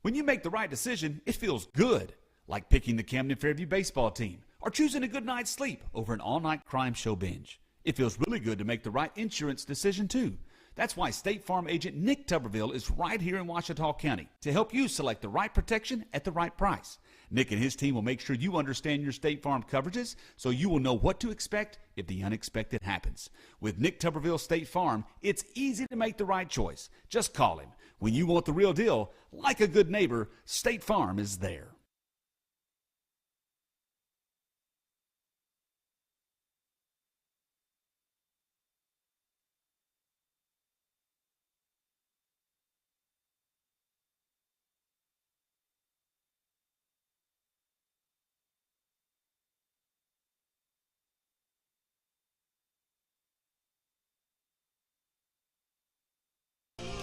When you make the right decision, it feels good, like picking the Camden Fairview baseball team or choosing a good night's sleep over an all-night crime show binge. It feels really good to make the right insurance decision, too. That's why State Farm agent Nick Tuberville is right here in Ouachita County to help you select the right protection at the right price. Nick and his team will make sure you understand your State Farm coverages so you will know what to expect if the unexpected happens. With Nick Tuberville State Farm, it's easy to make the right choice. Just call him. When you want the real deal, like a good neighbor, State Farm is there.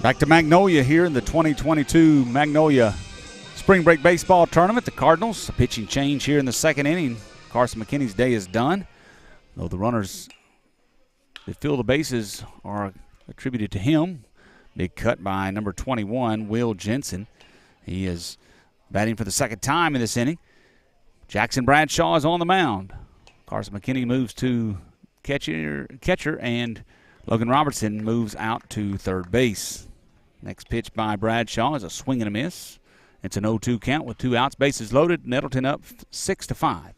Back to Magnolia here in the 2022 Magnolia Spring Break Baseball Tournament. The Cardinals, a pitching change here in the second inning. Carson McKinney's day is done, though the runners that fill the bases are attributed to him. Big cut by number 21, Will Jensen. He is batting for the second time in this inning. Jackson Bradshaw is on the mound. Carson McKinney moves to catcher, and Logan Robertson moves out to third base. Next pitch by Bradshaw is a swing and a miss. It's an 0-2 count with 2 outs, bases loaded. Nettleton up 6-5.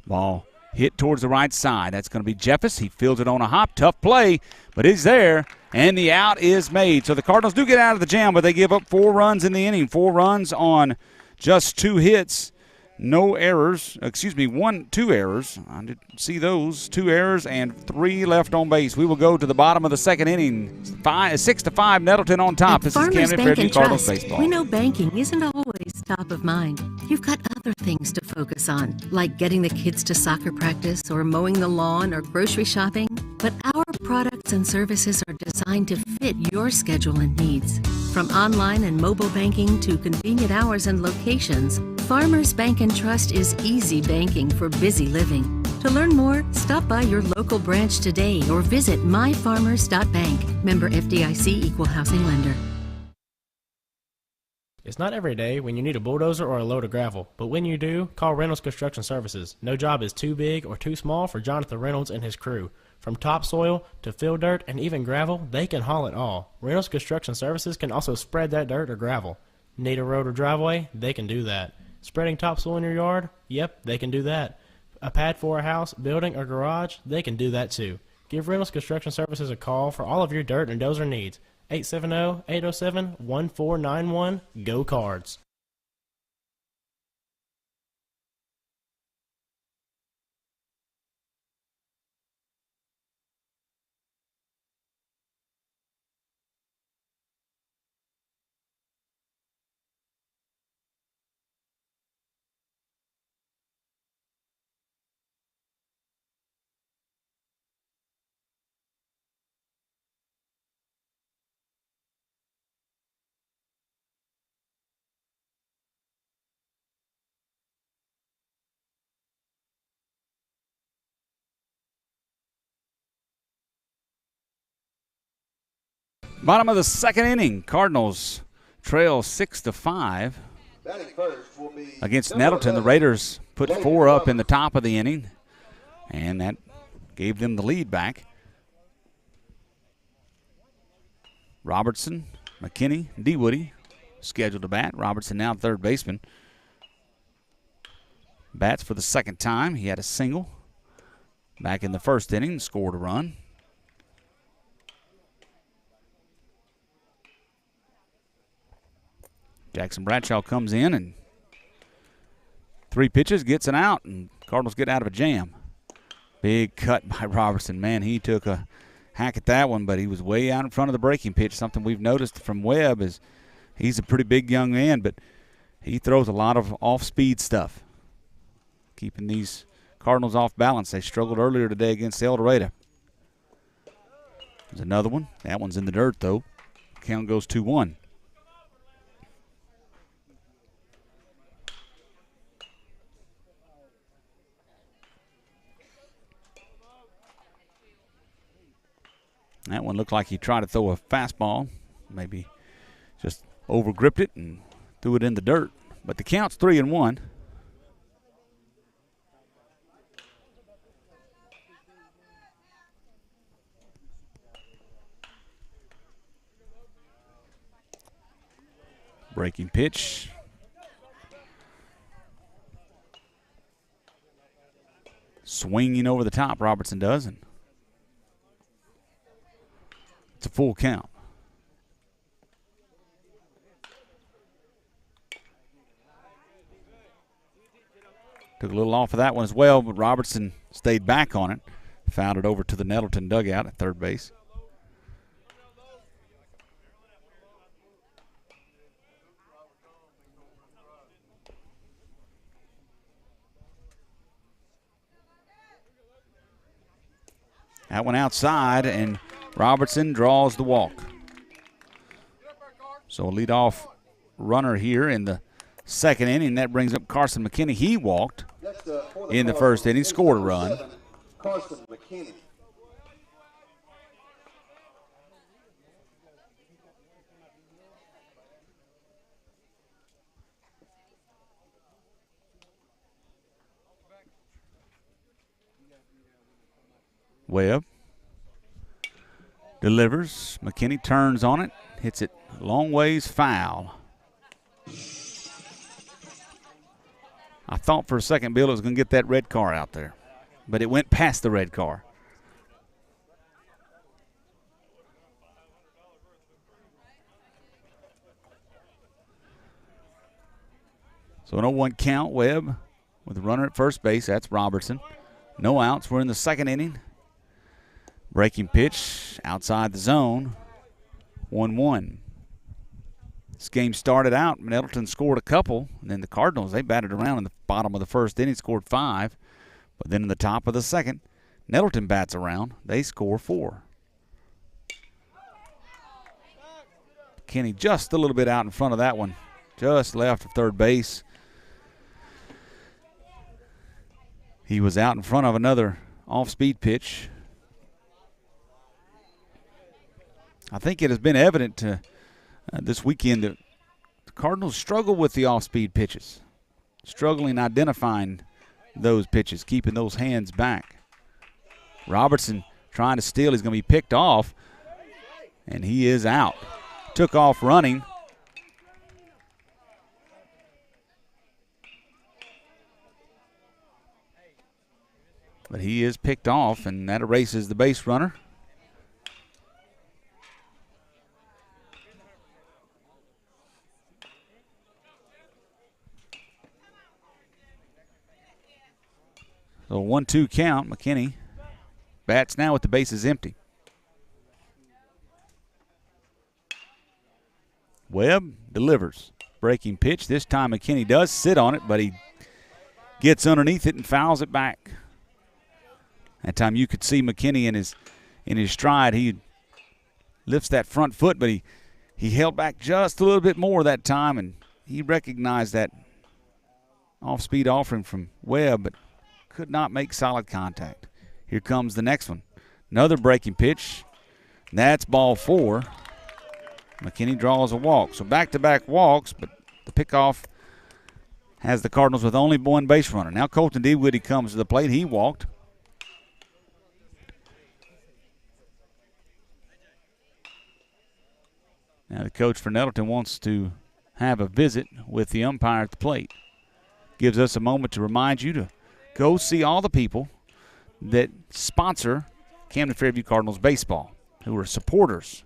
Ball hit towards the right side. That's going to be Jeffers. He fields it on a hop. Tough play, but he's there, and the out is made. So the Cardinals do get out of the jam, but they give up 4 runs in the inning. 4 runs on just 2 hits. No errors. 2 errors. I didn't see those. 2 errors and 3 left on base. We will go to the bottom of the second inning. 6-5, Nettleton on top. This is Camden Fairview Cardinals baseball. We know banking isn't always top of mind. You've got other things to focus on, like getting the kids to soccer practice or mowing the lawn or grocery shopping. But our products and services are designed to fit your schedule and needs. From online and mobile banking to convenient hours and locations, Farmers Bank & Trust is easy banking for busy living. To learn more, stop by your local branch today or visit myfarmers.bank. Member FDIC Equal Housing Lender. It's not every day when you need a bulldozer or a load of gravel, but when you do, call Reynolds Construction Services. No job is too big or too small for Jonathan Reynolds and his crew. From topsoil to field dirt and even gravel, they can haul it all. Reynolds Construction Services can also spread that dirt or gravel. Need a road or driveway? They can do that. Spreading topsoil in your yard? Yep, they can do that. A pad for a house, building, or garage? They can do that too. Give Reynolds Construction Services a call for all of your dirt and dozer needs. 870-807-1491. Go Cards. Bottom of the second inning, Cardinals trail 6-5 Batting first will be against number Nettleton. The 11, Raiders put Logan 4 up in the Robertson. top of the inning, and that gave them the lead back. Robertson, McKinney, DeWoody scheduled to bat. Robertson now third baseman. Bats for the second time. He had a single back in the first inning, scored a run. Jackson Bradshaw comes in and 3 pitches, gets an out, and Cardinals get out of a jam. Big cut by Robertson. Man, he took a hack at that one, but he was way out in front of the breaking pitch. Something we've noticed from Webb is he's a pretty big young man, but he throws a lot of off-speed stuff, keeping these Cardinals off balance. They struggled earlier today against El Dorado. There's another one. That one's in the dirt, though. Count goes 2-1. That one looked like he tried to throw a fastball, maybe just Overgripped it and threw it in the dirt. But the count's 3-1. Breaking pitch. Swinging over the top, Robertson does, and it's a full count. Took a little off of that one as well, but Robertson stayed back on it. Fouled it over to the Nettleton dugout at third base. That one outside, and Robertson draws the walk. So a leadoff runner here in the second inning. That brings up Carson McKinney. He walked in the first inning, scored a run. Carson McKinney. Webb delivers. McKinney turns on it, hits it long ways foul. I thought for a second Bill was going to get that red car out there, but it went past the red car. So an 0-1 count, Webb with a runner at first base. That's Robertson. No outs. We're in the second inning. Breaking pitch outside the zone. 1-1. This game started out, Nettleton scored a couple, and then the Cardinals, they batted around in the bottom of the first inning, scored 5. But then in the top of the second, Nettleton bats around. They score 4. Kenny just a little bit out in front of that one. Just left of third base. He was out in front of another off-speed pitch. I think it has been evident to this weekend that the Cardinals struggle with the off-speed pitches, struggling identifying those pitches, keeping those hands back. Robertson trying to steal. He's going to be picked off, and he is out. Took off running. But he is picked off, and that erases the base runner. So 1-2 count. McKinney bats now with the bases empty. Webb delivers. Breaking pitch. This time McKinney does sit on it, but he gets underneath it and fouls it back. That time you could see McKinney in his stride. He lifts that front foot, but he held back just a little bit more that time, and he recognized that off-speed offering from Webb, but could not make solid contact. Here comes the next one. Another breaking pitch. That's ball 4. McKinney draws a walk. So back-to-back walks, but the pickoff has the Cardinals with only one base runner. Now Colton Dewoody comes to the plate. He walked. Now the coach for Nettleton wants to have a visit with the umpire at the plate. Gives us a moment to remind you to go see all the people that sponsor Camden Fairview Cardinals baseball, who are supporters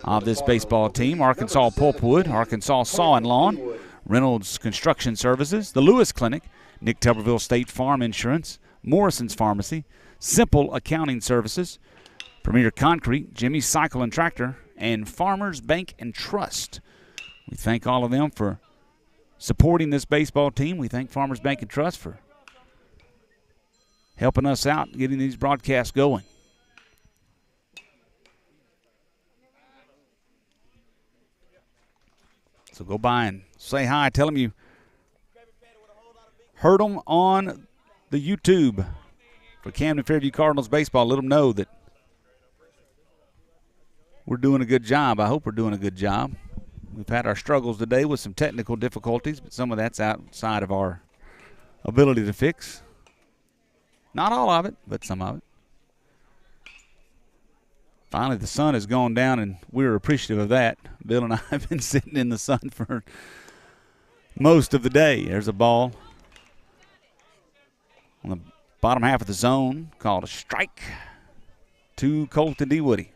of this baseball team. Arkansas Pulpwood, Arkansas Saw and Lawn, Reynolds Construction Services, the Lewis Clinic, Nick Tuberville State Farm Insurance, Morrison's Pharmacy, Simple Accounting Services, Premier Concrete, Jimmy's Cycle and Tractor, and Farmers Bank and Trust. We thank all of them for supporting this baseball team. We thank Farmers Bank and Trust for helping us out, getting these broadcasts going. So go by and say hi. Tell them you heard them on the YouTube for Camden Fairview Cardinals baseball. Let them know that we're doing a good job. I hope we're doing a good job. We've had our struggles today with some technical difficulties, but some of that's outside of our ability to fix. Not all of it, but some of it. Finally, the sun has gone down, and we're appreciative of that. Bill and I have been sitting in the sun for most of the day. There's a ball on the bottom half of the zone called a strike to Colton D. Woody.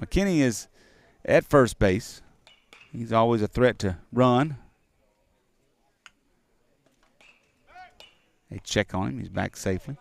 McKinney is at first base. He's always a threat to run. They check on him. He's back safely.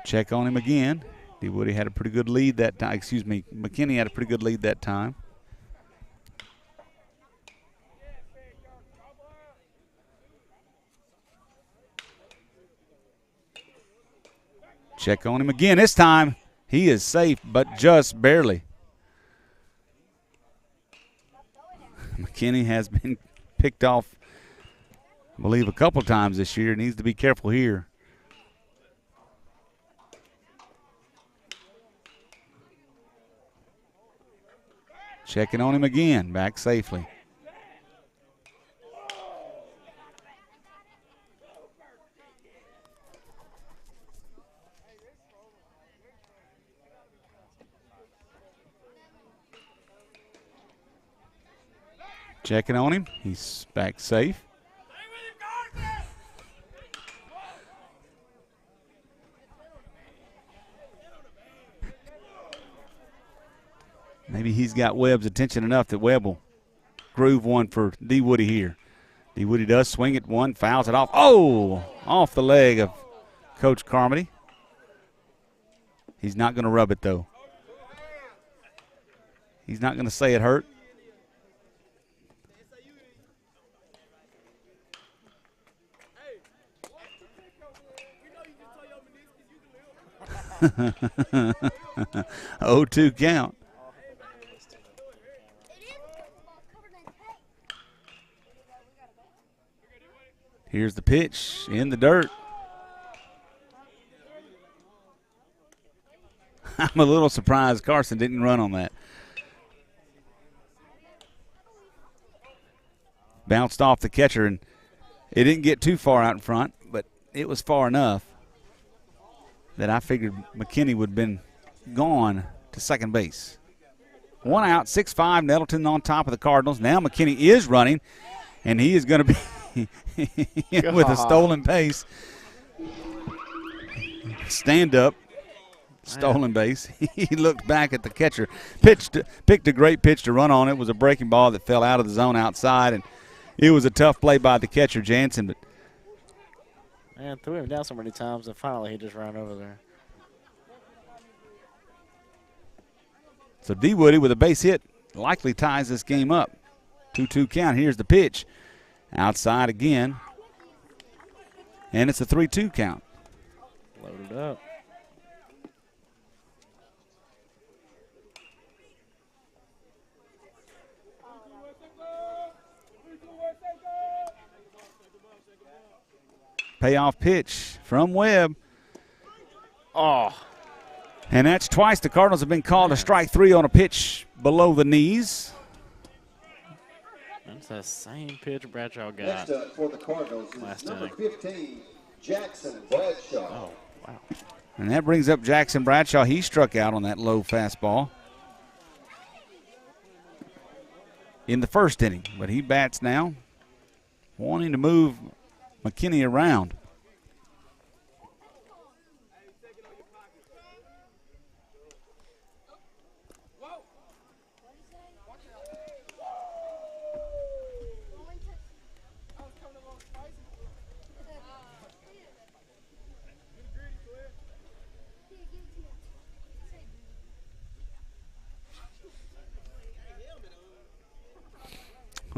Check on him again. D. Woody had a pretty good lead that time. Excuse me, McKinney had a pretty good lead that time. Check on him again. This time he is safe, but just barely. McKinney has been picked off, I believe, a couple times this year. Needs to be careful here. Checking on him again, back safely. Checking on him, he's back safe. Maybe he's got Webb's attention enough that Webb will groove one for D. Woody here. D. Woody does swing at one, fouls it off. Oh, off the leg of Coach Carmody. He's not going to rub it, though. He's not going to say it hurt. Oh, 2 count. Here's the pitch in the dirt. I'm a little surprised Carson didn't run on that. Bounced off the catcher, and it didn't get too far out in front, but it was far enough that I figured McKinney would have been gone to second base. 1 out, 6-5, Nettleton on top of the Cardinals. Now McKinney is running, and he is going to be with a stolen base. Stand up, stolen base. He looked back at the catcher, picked a great pitch to run on. It was a breaking ball that fell out of the zone outside, and it was a tough play by the catcher, Jansen. But man, threw him down so many times, and finally he just ran over there. So D. Woody with a base hit likely ties this game up. 2-2 count. Here's the pitch. Outside again. And it's a 3-2 count. Loaded up. Payoff pitch from Webb. Oh. And that's twice the Cardinals have been called a strike 3 on a pitch below the knees. That's the same pitch Bradshaw got. Next up for the Cardinals is number 15, Jackson Bradshaw. Oh, wow. And that brings up Jackson Bradshaw. He struck out on that low fastball in the first inning, but he bats now, wanting to move McKinney around.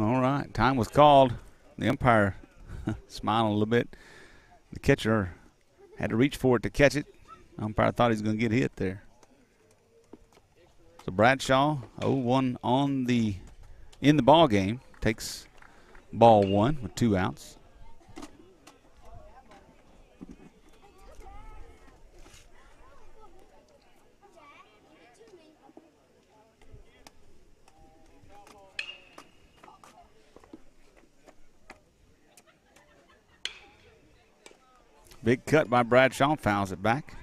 All right, time was called. The umpire smiling a little bit. The catcher had to reach for it to catch it. The umpire thought he was going to get hit there. So Bradshaw 0-1 in the ball game. Takes ball one with 2 outs. Big cut by Bradshaw, fouls it back.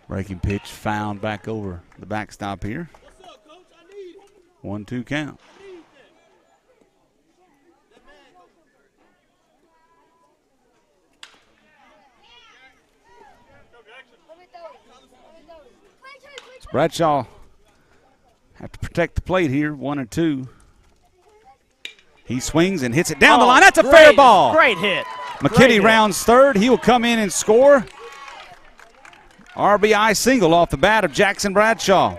Breaking pitch found back over the backstop here. 1-2 count. So Bradshaw have to protect the plate here, 1 or 2. He swings and hits it down the line. That's a fair ball. Great hit. McKinney rounds third. He will come in and score. RBI single off the bat of Jackson Bradshaw.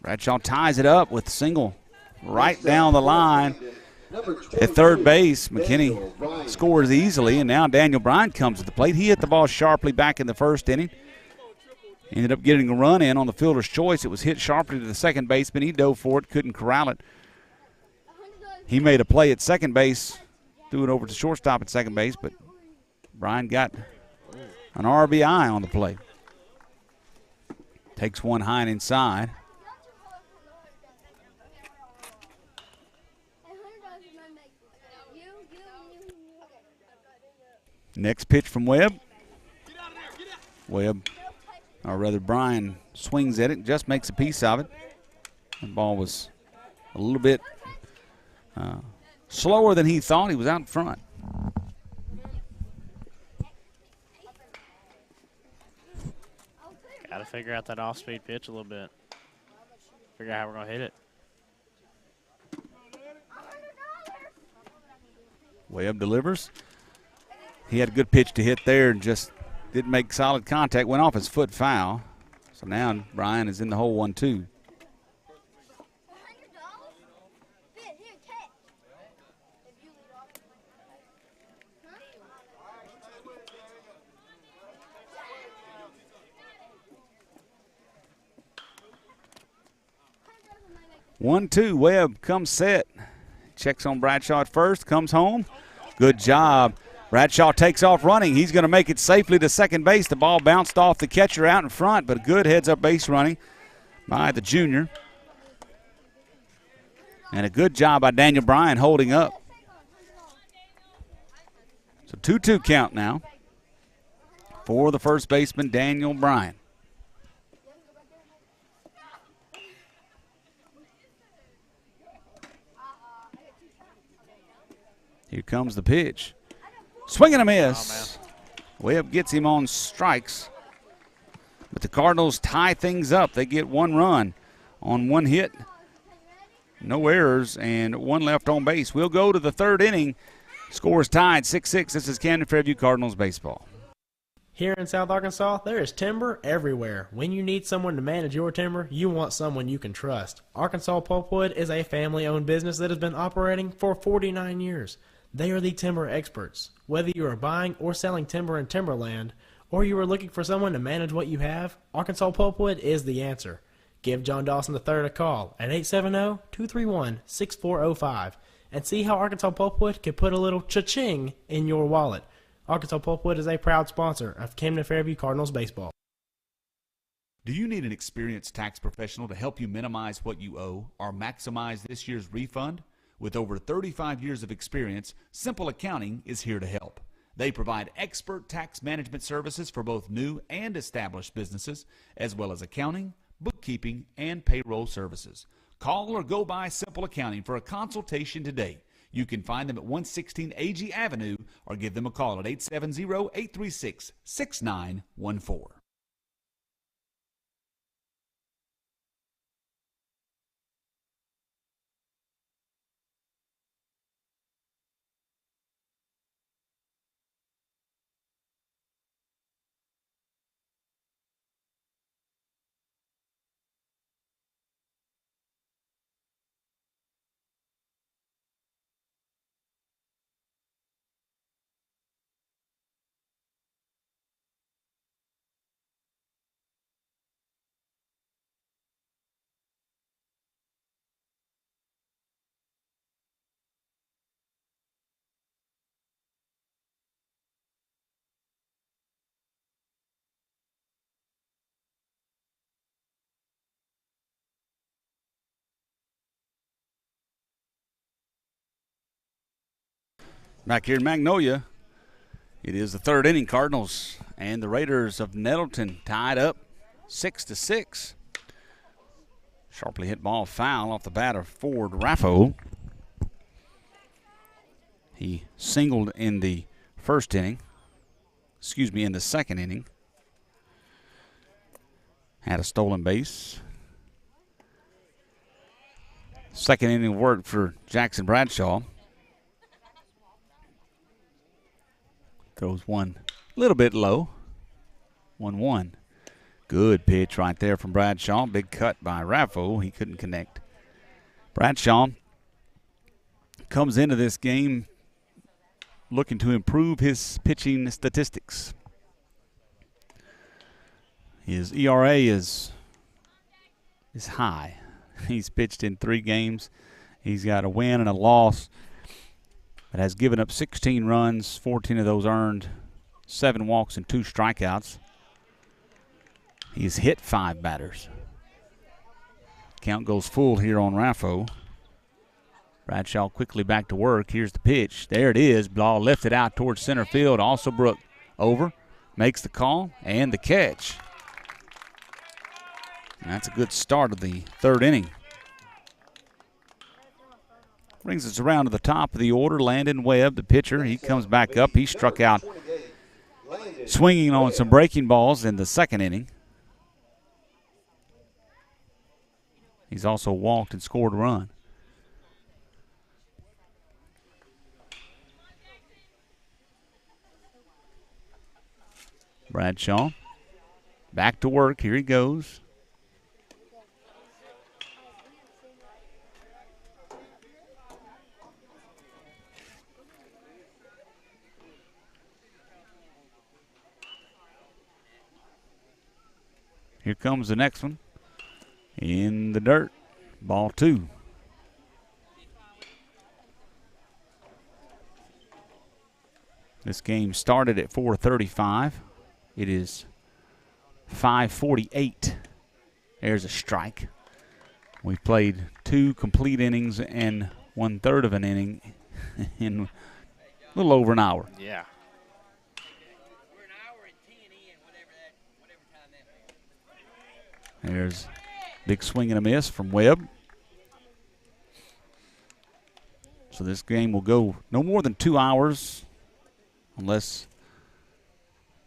Bradshaw ties it up with a single right down the line at third base. McKinney scores easily, and now Daniel Bryan comes to the plate. He hit the ball sharply back in the first inning. Ended up getting a run in on the fielder's choice. It was hit sharply to the second baseman. He dove for it, couldn't corral it. He made a play at second base, threw it over to shortstop at second base, but Bryan got an RBI on the play. Takes one high and inside. Next pitch from Webb. Webb, or rather Bryan, swings at it, just makes a piece of it. The ball was a little bit slower than he thought. He was out in front. Got to figure out that off-speed pitch a little bit. Figure out how we're going to hit it. Webb delivers. He had a good pitch to hit there and just didn't make solid contact. Went off his foot foul. So now Bryan is in the hole 1-2. One, two. Webb comes set. Checks on Bradshaw at first. Comes home. Good job. Bradshaw takes off running. He's going to make it safely to second base. The ball bounced off the catcher out in front, but good heads-up base running by the junior. And a good job by Daniel Bryan holding up. So 2-2 count now for the first baseman, Daniel Bryan. Here comes the pitch. Swing and a miss. Webb gets him on strikes. But the Cardinals tie things up. They get one run on one hit. No errors and one left on base. We'll go to the third inning. Scores tied 6-6. This is Camden Fairview Cardinals baseball. Here in South Arkansas, there is timber everywhere. When you need someone to manage your timber, you want someone you can trust. Arkansas Pulpwood is a family-owned business that has been operating for 49 years. They are the timber experts. Whether you are buying or selling timber in timberland, or you are looking for someone to manage what you have, Arkansas Pulpwood is the answer. Give John Dawson III a call at 870-231-6405 and see how Arkansas Pulpwood can put a little cha-ching in your wallet. Arkansas Pulpwood is a proud sponsor of Camden Fairview Cardinals baseball. Do you need an experienced tax professional to help you minimize what you owe or maximize this year's refund? With over 35 years of experience, Simple Accounting is here to help. They provide expert tax management services for both new and established businesses, as well as accounting, bookkeeping, and payroll services. Call or go by Simple Accounting for a consultation today. You can find them at 116 AG Avenue or give them a call at 870-836-6914. Back here in Magnolia, it is the third inning. Cardinals and the Raiders of Nettleton tied up 6-6. Sharply hit ball foul off the bat of Ford Raffo. He singled in the first inning. In the second inning. Had a stolen base. Second inning work for Jackson Bradshaw. Throws one a little bit low. 1-1. Good pitch right there from Bradshaw. Big cut by Raffo. He couldn't connect. Bradshaw comes into this game looking to improve his pitching statistics. His ERA is high. He's pitched in 3 games. He's got a win and a loss, but has given up 16 runs, 14 of those earned, 7 walks and 2 strikeouts. He's hit 5 batters. Count goes full here on Raffo. Bradshaw quickly back to work. Here's the pitch. There it is. Ball lifted out towards center field. Alsobrook over. Makes the call and the catch. And that's a good start of the third inning. Brings us around to the top of the order. Landon Webb, the pitcher. He comes back up. He struck out swinging on some breaking balls in the second inning. He's also walked and scored a run. Bradshaw back to work. Here he goes. Here comes the next one. In the dirt. Ball 2. This game started at 4:35. It is 5:48. There's a strike. We played 2 complete innings and 1/3 of an inning in a little over an hour. Yeah. There's big swing and a miss from Webb. So this game will go no more than 2 hours unless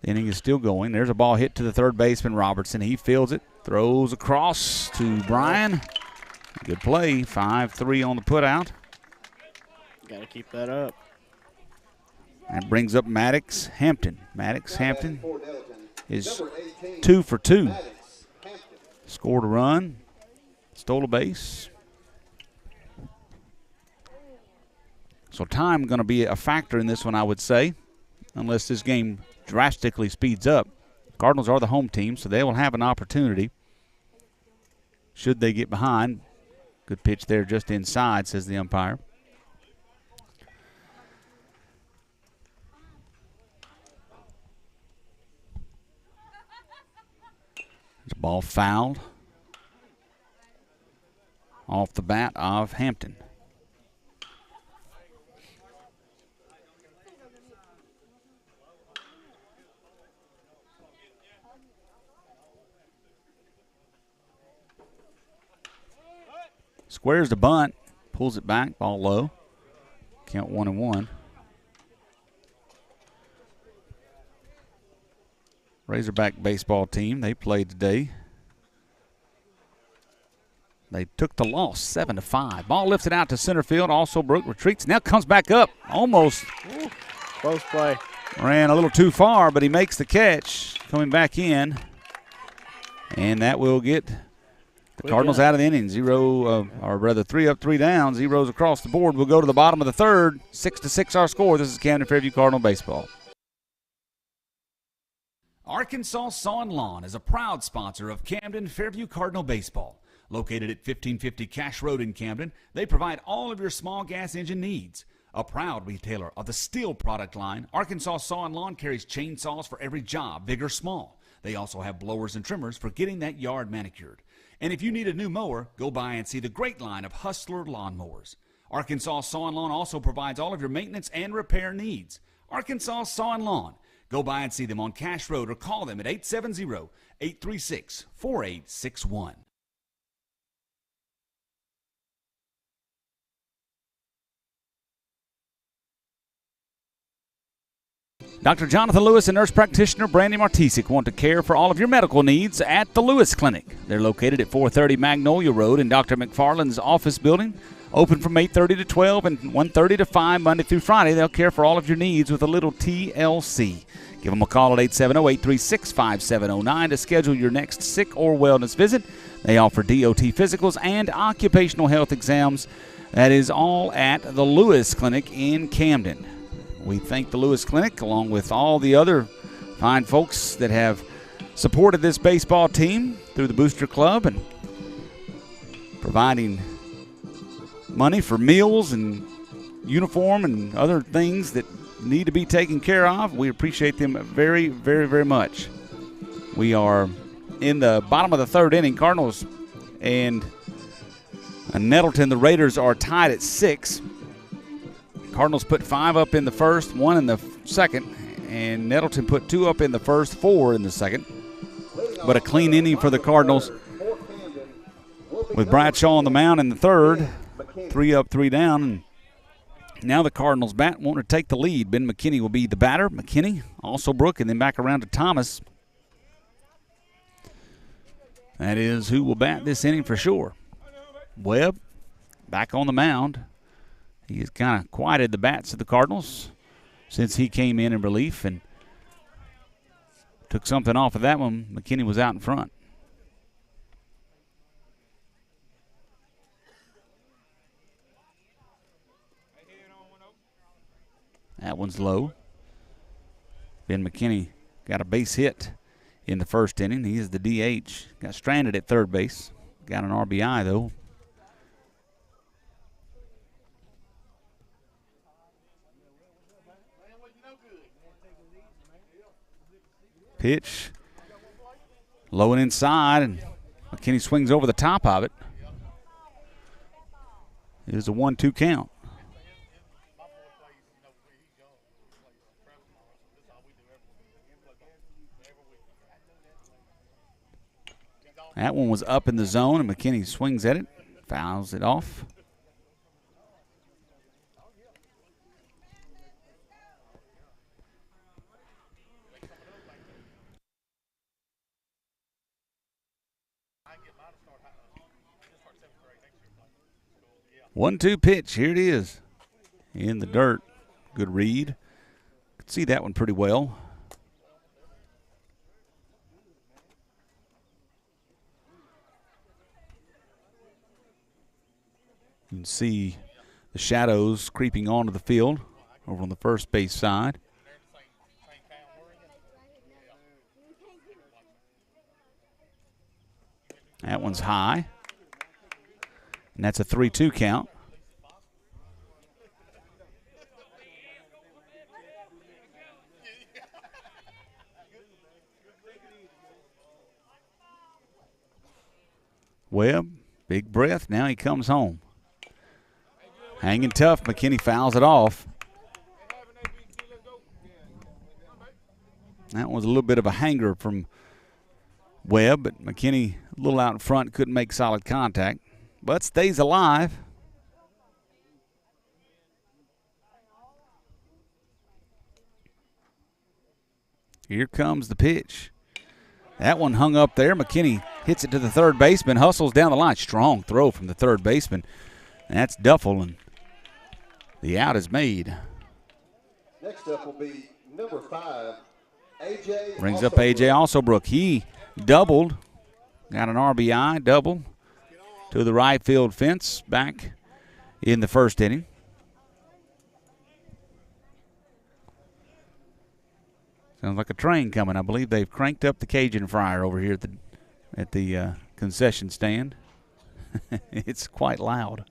the inning is still going. There's a ball hit to the third baseman, Robertson. He fields it, throws across to Bryan. Good play, 5-3 on the putout. Got to keep that up. That brings up Maddox Hampton. Maddox Hampton is 2 for 2. Scored a run, stole a base. So time going to be a factor in this one, I would say, unless this game drastically speeds up. Cardinals are the home team, so they will have an opportunity should they get behind. Good pitch there just inside, says the umpire. There's a ball fouled off the bat of Hampton. Squares the bunt, pulls it back, ball low. Count 1-1. Razorback baseball team, they played today. They took the loss 7-5. Ball lifted out to center field. Alsobrook retreats. Now comes back up. Almost. Ooh, close play. Ran a little too far, but he makes the catch. Coming back in. And that will get the Cardinals out of the inning. 3 up, 3 down. Zeros across the board. We'll go to the bottom of the third. 6-6 our score. This is Camden Fairview Cardinal Baseball. Arkansas Saw & Lawn is a proud sponsor of Camden Fairview Cardinal Baseball. Located at 1550 Cash Road in Camden, they provide all of your small gas engine needs. A proud retailer of the Steel product line, Arkansas Saw & Lawn carries chainsaws for every job, big or small. They also have blowers and trimmers for getting that yard manicured. And if you need a new mower, go by and see the great line of Hustler lawnmowers. Arkansas Saw and Lawn also provides all of your maintenance and repair needs. Arkansas Saw and Lawn. Go by and see them on Cash Road or call them at 870-836-4861. Dr. Jonathan Lewis and nurse practitioner Brandy Martisic want to care for all of your medical needs at the Lewis Clinic. They're located at 430 Magnolia Road in Dr. McFarland's office building. Open from 8:30 to 12 and 1:30 to 5 Monday through Friday. They'll care for all of your needs with a little TLC. Give them a call at 870-836-5709 to schedule your next sick or wellness visit. They offer DOT physicals and occupational health exams. That is all at the Lewis Clinic in Camden. We thank the Lewis Clinic, along with all the other fine folks that have supported this baseball team through the Booster Club and providing money for meals and uniform and other things that need to be taken care of. We appreciate them very, very, very much. We are in the bottom of the third inning. Cardinals and Nettleton, the Raiders, are tied at 6. Cardinals put 5 up in the first, 1 in the second, and Nettleton put 2 up in the first, 4 in the second. But a clean inning for the Cardinals with Bradshaw on the mound in the third, 3 up, 3 down. And now the Cardinals bat want to take the lead. Ben McKinney will be the batter. McKinney, also Brook, and then back around to Thomas. That is who will bat this inning for sure. Webb back on the mound. He has kind of quieted the bats of the Cardinals since he came in relief and took something off of that one. McKinney was out in front. That one's low. Ben McKinney got a base hit in the first inning. He is the DH. Got stranded at third base. Got an RBI, though. Pitch low and inside, and McKinney swings over the top of it. It is a 1-2 count. That one was up in the zone, and McKinney swings at it, fouls it off. One-two pitch. Here it is in the dirt. Good read. Could see that one pretty well. You can see the shadows creeping onto the field over on the first base side. That one's high. And that's a 3-2 count. Webb, big breath. Now he comes home. Hanging tough. McKinney fouls it off. That was a little bit of a hanger from Webb, but McKinney a little out in front, couldn't make solid contact, but stays alive. Here comes the pitch. That one hung up there. McKinney hits it to the third baseman, hustles down the line. Strong throw from the third baseman. And that's Duffel, and the out is made. Next up will be number 5, AJ. Brings up A.J. Alsobrook. He doubled, got an RBI, double to the right field fence back in the first inning. Sounds like a train coming. I believe they've cranked up the Cajun fryer over here at the concession stand. It's quite loud.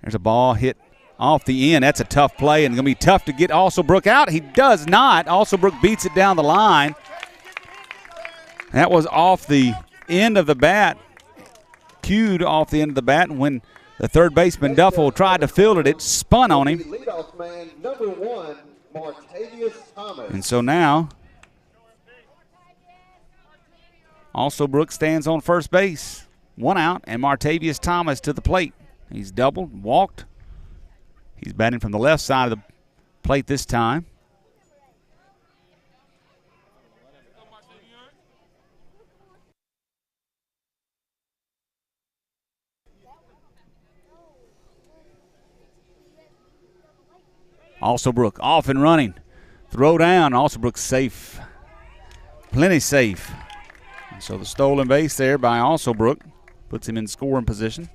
There's a ball hit off the end. That's a tough play, and going to be tough to get Alsobrook out. He does not. Alsobrook beats it down the line. That was off the end of the bat, cued off the end of the bat, and when the third baseman Duffel tried to field it, it spun on him. Leadoff man, number 1, Martavius Thomas. And so now, Alsobrook stands on first base. 1 out, and Martavius Thomas to the plate. He's doubled, walked. He's batting from the left side of the plate this time. Alsobrook off and running. Throw down. Alsobrook's safe. Plenty safe. And so the stolen base there by Alsobrook puts him in scoring position.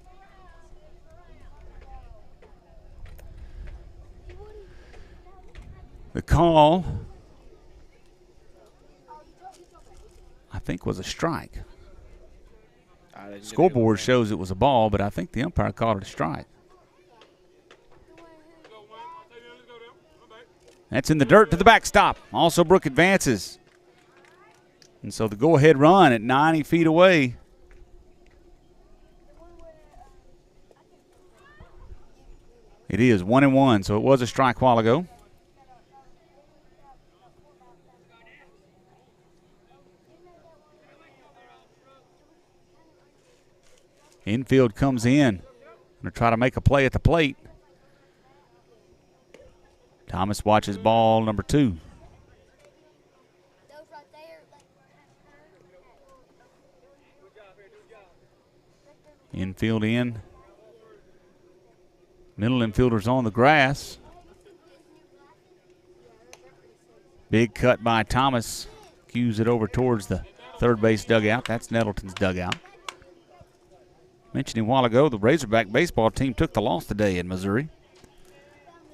The call, I think, was a strike. Scoreboard shows it was a ball, but I think the umpire called it a strike. That's in the dirt to the backstop. Alsobrook advances. And so the go-ahead run at 90 feet away. It is 1-1, so it was a strike a while ago. Infield comes in. Going to try to make a play at the plate. Thomas watches ball number 2. Infield in. Middle infielder's on the grass. Big cut by Thomas. Cues it over towards the third base dugout. That's Nettleton's dugout. Mentioned a while ago, the Razorback baseball team took the loss today in Missouri.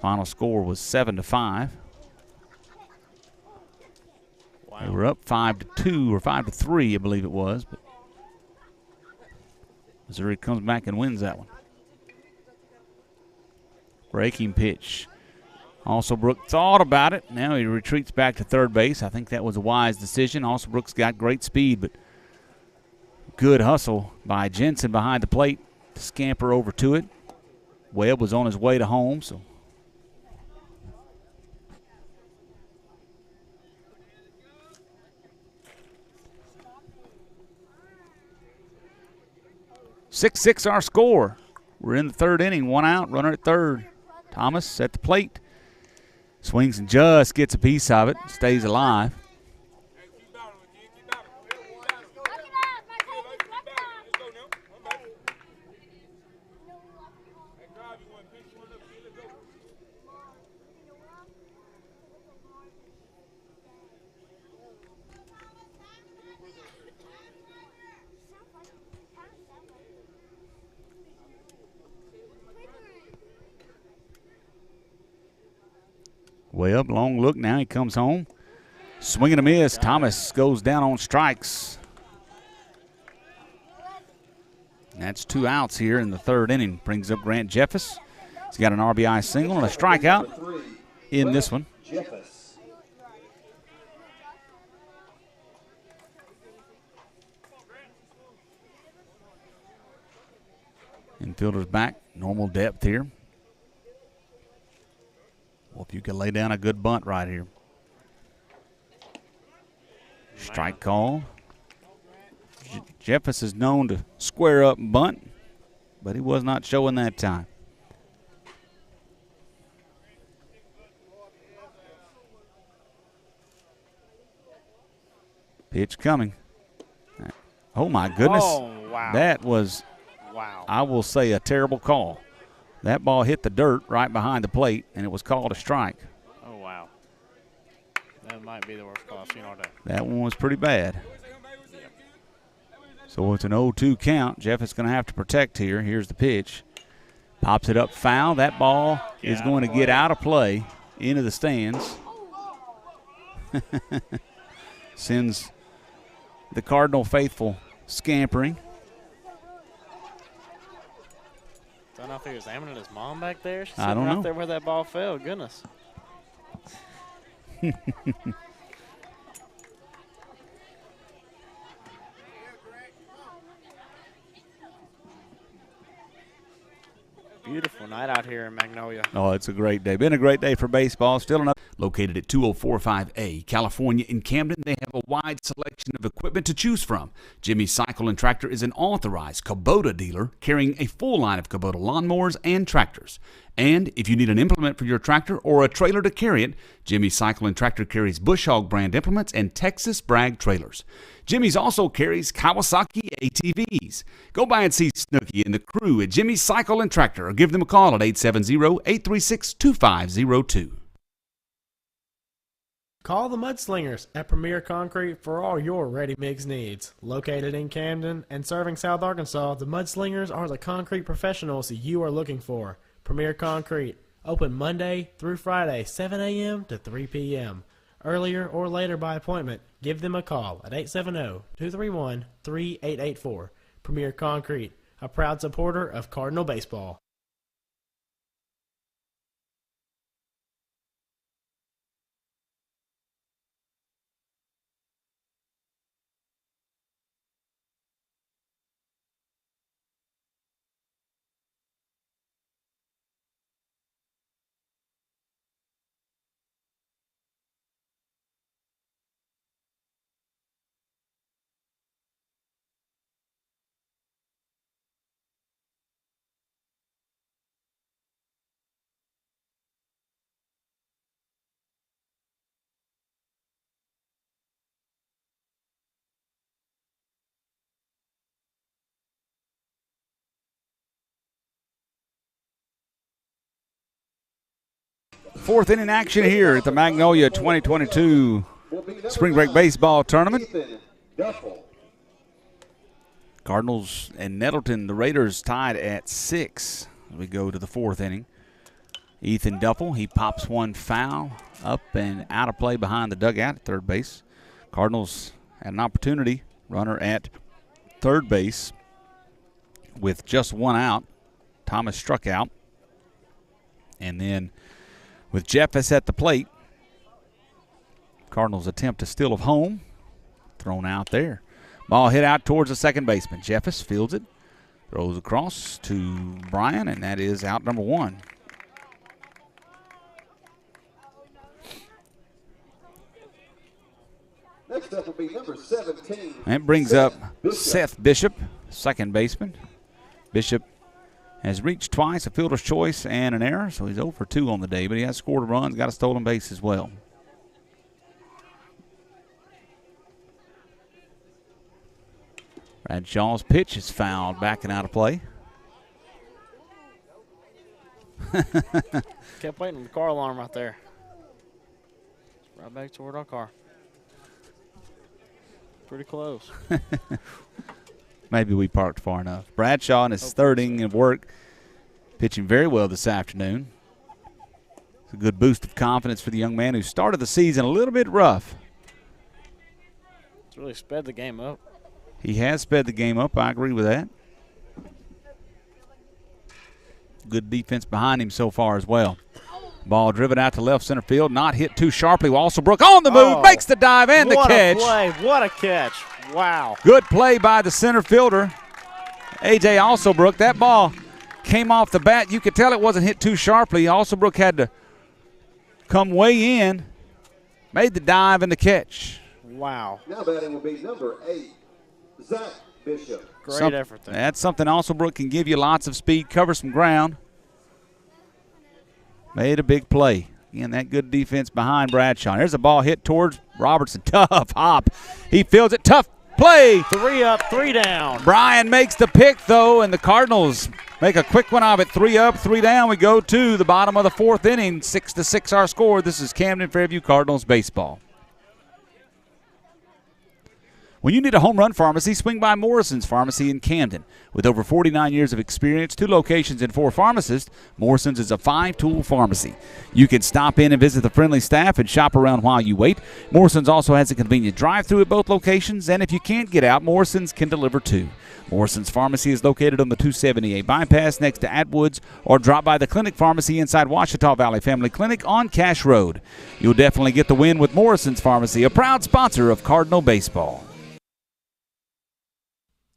Final score was 7-5. Wow. They were up 5-2 or 5-3, I believe it was. But Missouri comes back and wins that one. Breaking pitch. Alsobrook thought about it. Now he retreats back to third base. I think that was a wise decision. Alsobrook's got great speed, but good hustle by Jensen behind the plate to scamper over to it. Webb was on his way to home, so 6-6 our score. We're in the third inning. 1 out, runner at third. Thomas at the plate. Swings and just gets a piece of it. Stays alive. Way up, long look. Now he comes home. Swing and a miss. Thomas goes down on strikes. That's 2 outs here in the third inning. Brings up Grant Jeffus. He's got an RBI single and a strikeout in this one. Infielder's back. Normal depth here. Well, if you can lay down a good bunt right here. Strike call. Jeffus is known to square up and bunt, but he was not showing that time. Pitch coming. Oh, my goodness. Oh, wow. That was, wow. I will say, a terrible call. That ball hit the dirt right behind the plate, and it was called a strike. Oh, wow. That might be the worst call I've seen all day. That one was pretty bad. Yep. So it's an 0-2 count. Jeff is going to have to protect here. Here's the pitch. Pops it up foul. That ball is going to get out of play into the stands. Sends the Cardinal faithful scampering. I don't know if he was aiming at his mom back there. She's I don't know. Right there where that ball fell. Goodness. Beautiful night out here in Magnolia. Oh, it's a great day. Been a great day for baseball. Still another. Located at 2045A, California in Camden, they have a wide selection of equipment to choose from. Jimmy's Cycle and Tractor is an authorized Kubota dealer carrying a full line of Kubota lawnmowers and tractors. And if you need an implement for your tractor or a trailer to carry it, Jimmy's Cycle and Tractor carries Bush Hog brand implements and Texas Brag trailers. Jimmy's also carries Kawasaki ATVs. Go by and see Snooky and the crew at Jimmy's Cycle and Tractor or give them a call at 870-836-2502. Call the Mudslingers at Premier Concrete for all your ready-mix needs. Located in Camden and serving South Arkansas, the Mudslingers are the concrete professionals you are looking for. Premier Concrete, open Monday through Friday, 7 a.m. to 3 p.m. Earlier or later by appointment, give them a call at 870-231-3884. Premier Concrete, a proud supporter of Cardinal baseball. Fourth inning action here at the Magnolia 2022 Spring Break Baseball Tournament. Cardinals and Nettleton, the Raiders, tied at 6 as we go to the fourth inning. Ethan Duffel, he pops one foul up and out of play behind the dugout at third base. Cardinals had an opportunity, runner at third base with just one out. Thomas struck out. And then with Jeffess at the plate, Cardinals attempt to steal of home. Thrown out there. Ball hit out towards the second baseman. Jeffess fields it. Throws across to Bryan, and that is out number one. Next up will be number 17. That brings up Seth Bishop, second baseman. Bishop has reached twice, a fielder's choice and an error, so he's 0 for 2 on the day, but he has scored a run, got a stolen base as well. Bradshaw's pitch is fouled, backing out of play. Kept waiting for the car alarm right there. Right back toward our car. Pretty close. Maybe we parked far enough. Bradshaw in his third inning of work, pitching very well this afternoon. It's a good boost of confidence for the young man who started the season a little bit rough. It's really sped the game up. He has sped the game up. I agree with that. Good defense behind him so far as well. Ball driven out to left center field, not hit too sharply. Alsobrook on the move, makes the dive and the catch. What a play, what a catch. Wow. Good play by the center fielder, A.J. Alsobrook. That ball came off the bat. You could tell it wasn't hit too sharply. Alsobrook had to come way in, made the dive and the catch. Wow. Now batting will be number 8, Zach Bishop. Great effort there. That's something Alsobrook can give you, lots of speed, cover some ground. Made a big play. Again, that good defense behind Bradshaw. There's a ball hit towards Robertson. Tough hop. He fields it. Tough play. 3 up, 3 down. Bryan makes the pick, though, and the Cardinals make a quick one of it. 3 up, 3 down. We go to the bottom of the fourth inning. 6-6 our score. This is Camden Fairview Cardinals baseball. When you need a home run pharmacy, swing by Morrison's Pharmacy in Camden. With over 49 years of experience, 2 locations and 4 pharmacists, Morrison's is a 5-tool pharmacy. You can stop in and visit the friendly staff and shop around while you wait. Morrison's also has a convenient drive-thru at both locations, and if you can't get out, Morrison's can deliver too. Morrison's Pharmacy is located on the 278 bypass next to Atwoods, or drop by the Clinic Pharmacy inside Ouachita Valley Family Clinic on Cash Road. You'll definitely get the win with Morrison's Pharmacy, a proud sponsor of Cardinal baseball.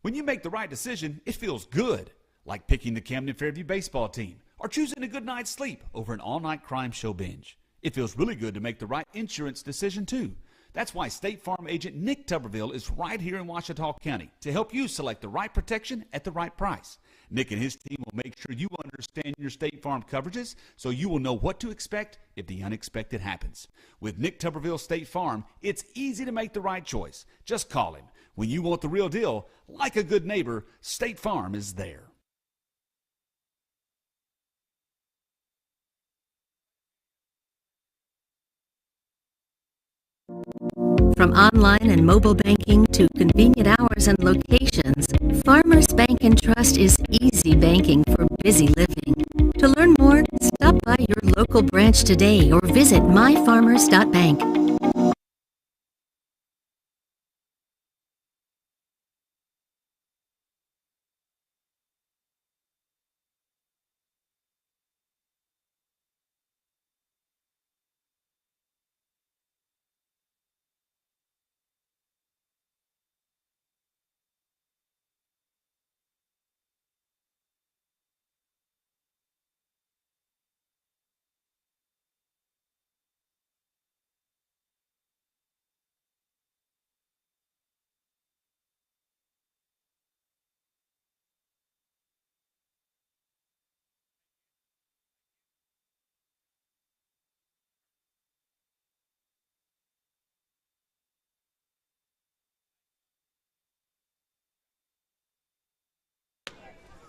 When you make the right decision, it feels good. like picking the Camden Fairview baseball team or choosing a good night's sleep over an all-night crime show binge. It feels really good to make the right insurance decision, too. That's why State Farm agent Nick Tuberville is right here in Ouachita County to help you select the right protection at the right price. Nick and his team will make sure you understand your State Farm coverages so you will know what to expect if the unexpected happens. With Nick Tuberville State Farm, it's easy to make the right choice. Just call him. When you want the real deal, like a good neighbor, State Farm is there. From online and mobile banking to convenient hours and locations, Farmers Bank and Trust is easy banking for busy living. To learn more, stop by your local branch today or visit myfarmers.bank.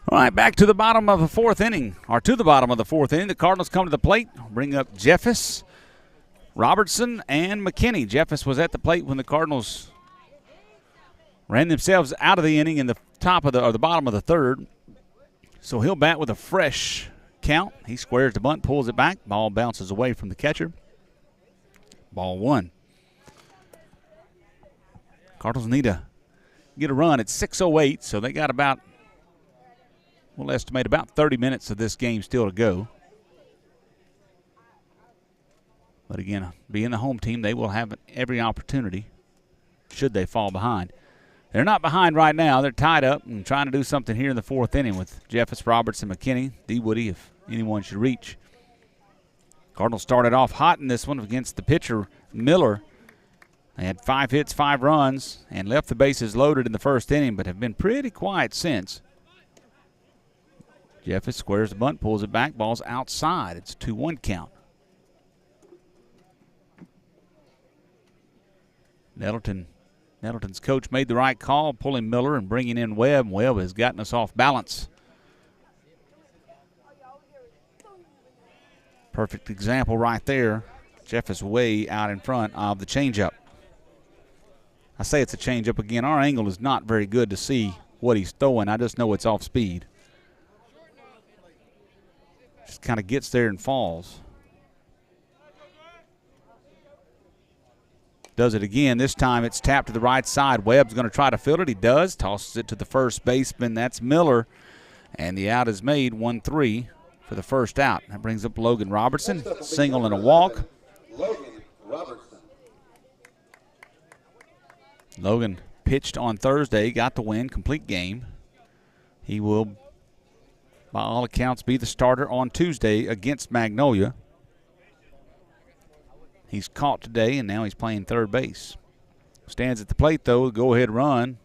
All right, back to the bottom of the fourth inning, or to the bottom of the fourth inning. The Cardinals come to the plate, bring up Jeffess, Robertson, and McKinney. Jeffess was at the plate when the Cardinals ran themselves out of the inning in the top of the bottom of the third. So he'll bat with a fresh count. He squares the bunt, pulls it back. Ball bounces away from the catcher. Ball one. Cardinals need to get a run. It's 6:08, so they got about, we'll estimate about 30 minutes of this game still to go. But again, being the home team, they will have every opportunity should they fall behind. They're not behind right now. They're tied up and trying to do something here in the fourth inning with Jeffess, Robertson, McKinney, D. Woody, if anyone should reach. Cardinals started off hot in this one against the pitcher, Miller. They had 5 hits, 5 runs, and left the bases loaded in the first inning, but have been pretty quiet since. Jeffess squares the bunt, pulls it back, ball's outside. It's a 2-1 count. Nettleton's coach made the right call, pulling Miller and bringing in Webb. Webb has gotten us off balance. Perfect example right there. Jeffess way out in front of the changeup. I say it's a changeup again. Our angle is not very good to see what he's throwing. I just know it's off speed. Just kind of gets there and falls. Does it again. This time it's tapped to the right side. Webb's going to try to field it. He does. Tosses it to the first baseman. That's Miller. And the out is made, 1-3 for the first out. That brings up Logan Robertson. Single and a walk. Logan Robertson. Logan pitched on Thursday, got the win, complete game. He will, by all accounts, be the starter on Tuesday against Magnolia. He's caught today, and now he's playing third base. Stands at the plate, though, go-ahead run.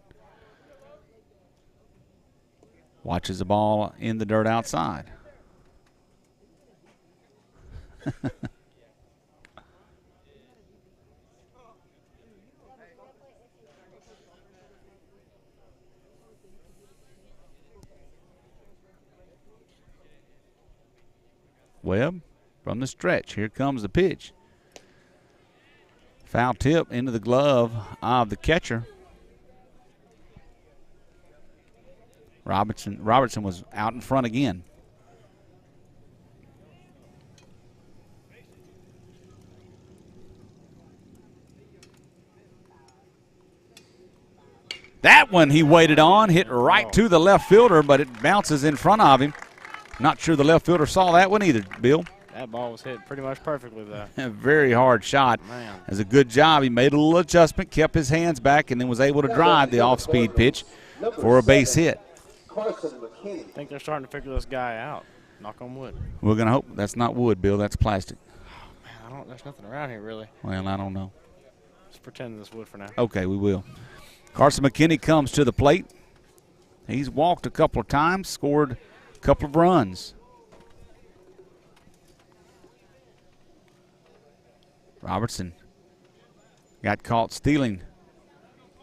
Watches the ball in the dirt outside. Webb from the stretch. Here comes the pitch. Foul tip into the glove of the catcher. Robertson was out in front again. That one he waited on, hit right to the left fielder, but it bounces in front of him. Not sure the left fielder saw that one either, Bill. That ball was hit pretty much perfectly there. A very hard shot. Man. It was a good job. He made a little adjustment, kept his hands back, and then was able to drive the off-speed pitch for a base hit. Carson McKinney. I think they're starting to figure this guy out. Knock on wood. We're going to hope that's not wood, Bill. That's plastic. Man, there's nothing around here really. Well, I don't know. Let's pretend this wood for now. Okay, we will. Carson McKinney comes to the plate. He's walked a couple of times, scored a couple of runs. Robertson got caught stealing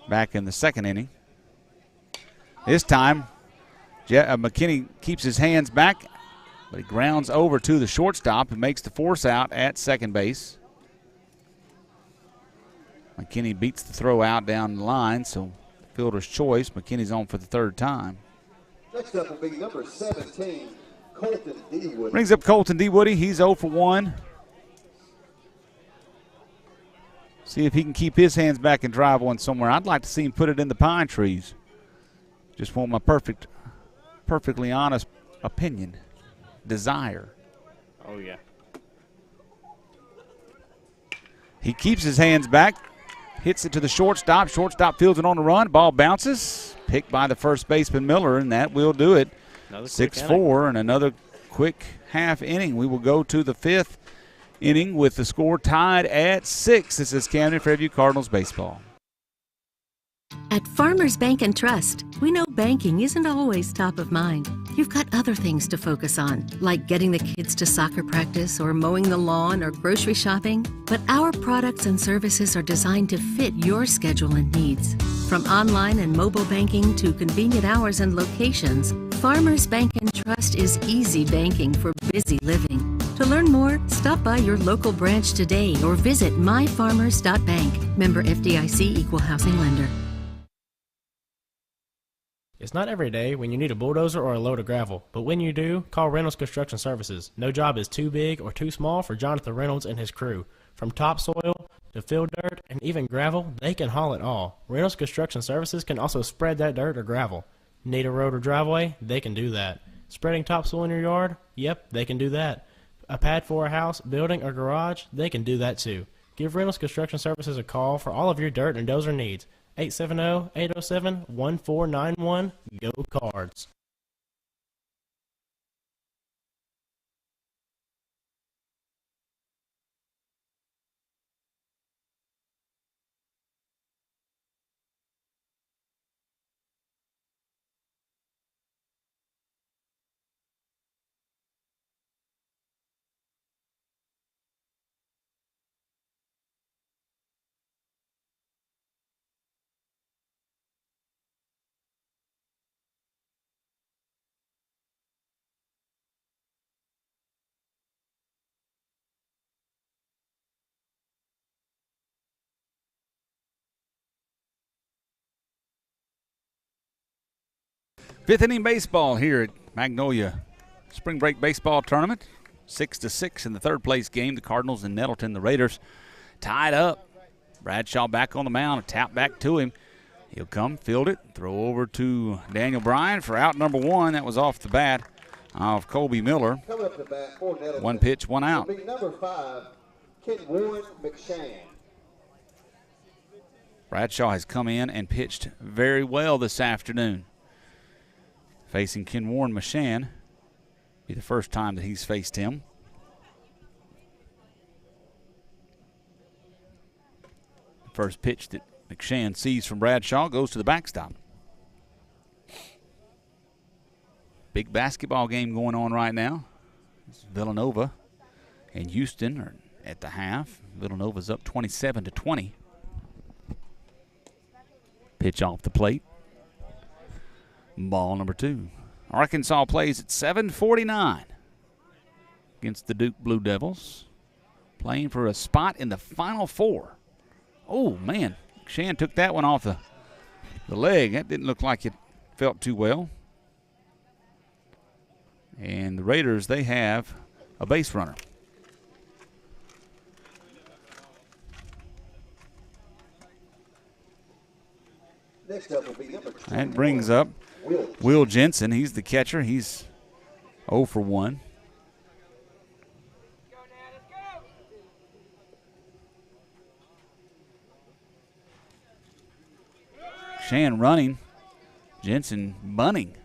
back in the second inning. This time, McKinney keeps his hands back, but he grounds over to the shortstop and makes the force out at second base. McKinney beats the throw out down the line, so fielder's choice. McKinney's on for the third time. Next up will be number 17, Colton D. Woody. Brings up Colton D. Woody. He's 0 for 1. See if he can keep his hands back and drive one somewhere. I'd like to see him put it in the pine trees. Just want my perfectly honest opinion, desire. Oh, yeah. He keeps his hands back, hits it to the shortstop. Shortstop fields it on the run. Ball bounces, picked by the first baseman Miller, and that will do it. 6-4 and another quick half inning. We will go to the fifth inning with the score tied at 6. This is Camden Fairview Cardinals baseball. At Farmers Bank and Trust, we know banking isn't always top of mind. You've got other things to focus on, like getting the kids to soccer practice or mowing the lawn or grocery shopping. But our products and services are designed to fit your schedule and needs. From online and mobile banking to convenient hours and locations, Farmers Bank and Trust is easy banking for busy living. To learn more, stop by your local branch today or visit myfarmers.bank. Member FDIC Equal Housing Lender. It's not every day when you need a bulldozer or a load of gravel, but when you do, call Reynolds Construction Services. No job is too big or too small for Jonathan Reynolds and his crew. From topsoil to field dirt and even gravel, they can haul it all. Reynolds Construction Services can also spread that dirt or gravel. Need a road or driveway? They can do that. Spreading topsoil in your yard? Yep, they can do that. A pad for a house, building, or garage? They can do that too. Give Reynolds Construction Services a call for all of your dirt and dozer needs. 870-807-1491. Go Cards. Fifth inning baseball here at Magnolia Spring Break Baseball Tournament. 6-6 in the third place game. The Cardinals and Nettleton, the Raiders, tied up. Bradshaw back on the mound, a tap back to him. He'll come, field it, throw over to Daniel Bryan for out number 1. That was off the bat of Colby Miller. Coming up to bat for Nettleton. 1 pitch, 1 out. Will be number 5, Ken Warren McShann. Bradshaw has come in and pitched very well this afternoon. Facing Ken Warren McShann. Be the first time that he's faced him. The first pitch that McShann sees from Bradshaw goes to the backstop. Big basketball game going on right now. It's Villanova and Houston are at the half. Villanova's up 27-20. Pitch off the plate. Ball number 2. Arkansas plays at 7:49 against the Duke Blue Devils, playing for a spot in the Final Four. Oh, man. Shan took that one off the leg. That didn't look like it felt too well. And the Raiders, they have a base runner. Next up will be number 21. That brings up Will Jensen. He's the catcher. He's 0 for 1. Shan running. Jensen bunting.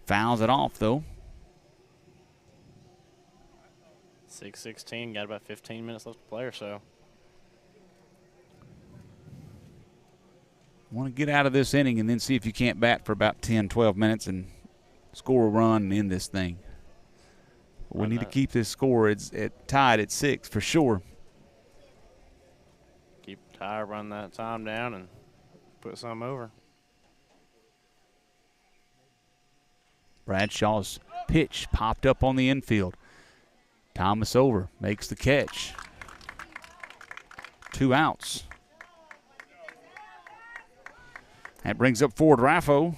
Fouls it off, though. 6:16, got about 15 minutes left to play or so. Want to get out of this inning and then see if you can't bat for about 10, 12 minutes and score a run and end this thing. We need to keep this score tied at 6 for sure. Keep tie, run that time down, and put some over. Bradshaw's pitch popped up on the infield. Thomas over, makes the catch. 2 outs. That brings up Ford Raffo.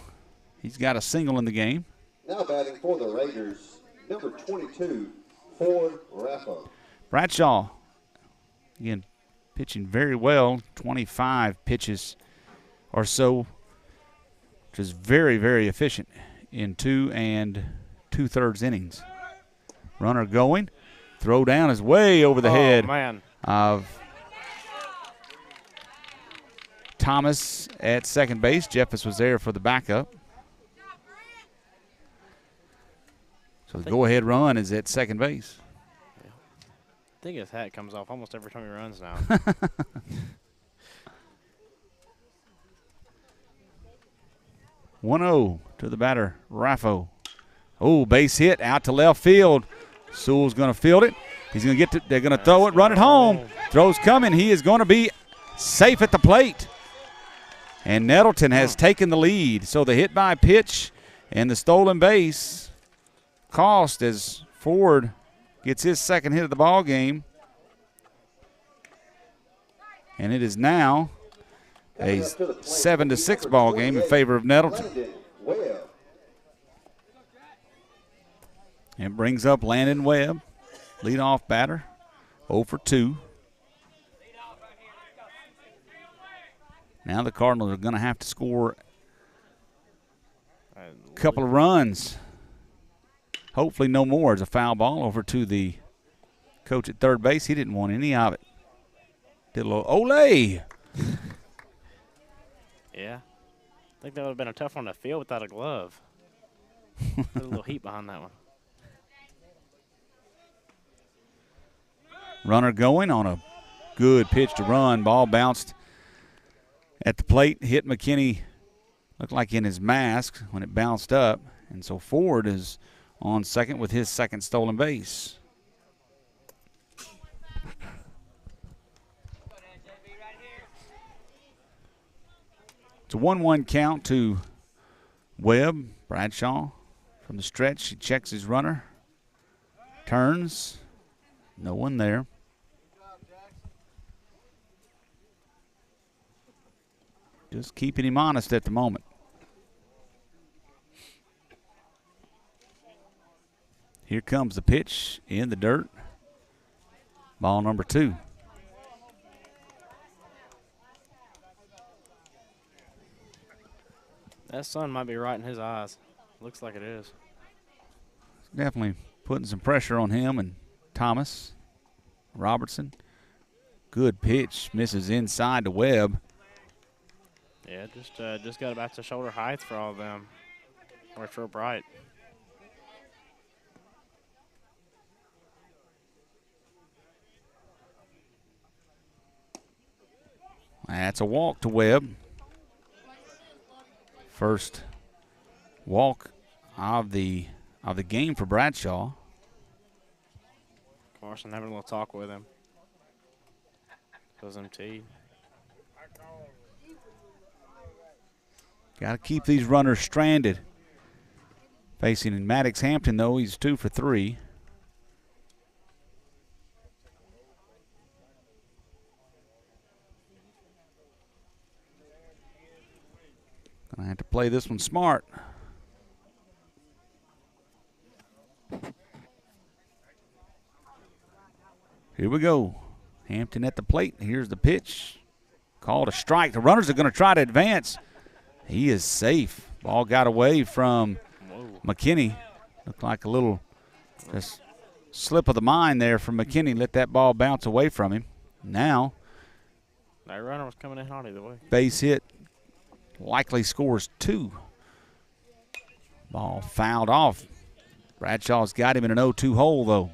He's got a single in the game. Now batting for the Raiders, number 22, Ford Raffo. Bradshaw, again, pitching very well. 25 pitches or so, which is very, very efficient in 2 2/3 innings. Runner going. Throw down is way over the head of Thomas at second base. Jeffers was there for the backup. So the go-ahead run is at second base. I think his hat comes off almost every time he runs now. 1-0 to the batter, Raffo. Oh, base hit out to left field. Sewell's going to field it. He's going to get to, they're going to throw it, run it home. Throw's coming. He is going to be safe at the plate. And Nettleton has taken the lead. So the hit by pitch and the stolen base cost as Ford gets his second hit of the ball game. And it is now a 7-6 ball game in favor of Nettleton. And brings up Landon Webb, leadoff batter, 0 for 2. Now the Cardinals are going to have to score a couple of runs. Hopefully no more. It's a foul ball over to the coach at third base. He didn't want any of it. Did a little ole. Yeah. I think that would have been a tough one to field without a glove. Put a little heat behind that one. Runner going on a good pitch to run. Ball bounced at the plate, hit McKinney, looked like in his mask when it bounced up. And so Ford is on second with his second stolen base. It's a 1-1 count to Webb. Bradshaw from the stretch. He checks his runner. Turns. No one there. Just keeping him honest at the moment. Here comes the pitch in the dirt. Ball number 2. That sun might be right in his eyes. Looks like it is. Definitely putting some pressure on him and Thomas. Robertson. Good pitch. Misses inside to Webb. Yeah, just got about to shoulder height for all of them. Worked real bright. That's a walk to Webb. First walk of the game for Bradshaw. Carson having a little talk with him. Goes MT. Got to keep these runners stranded. Facing Maddox Hampton, though, he's 2 for 3. Gonna have to play this one smart. Here we go. Hampton at the plate. Here's the pitch. Called a strike. The runners are going to try to advance. He is safe. Ball got away from McKinney. Looked like a little just slip of the mind there from McKinney. Let that ball bounce away from him. Now, that runner was coming in hot either way. Base hit. Likely scores 2. Ball fouled off. Bradshaw's got him in an 0-2 hole, though.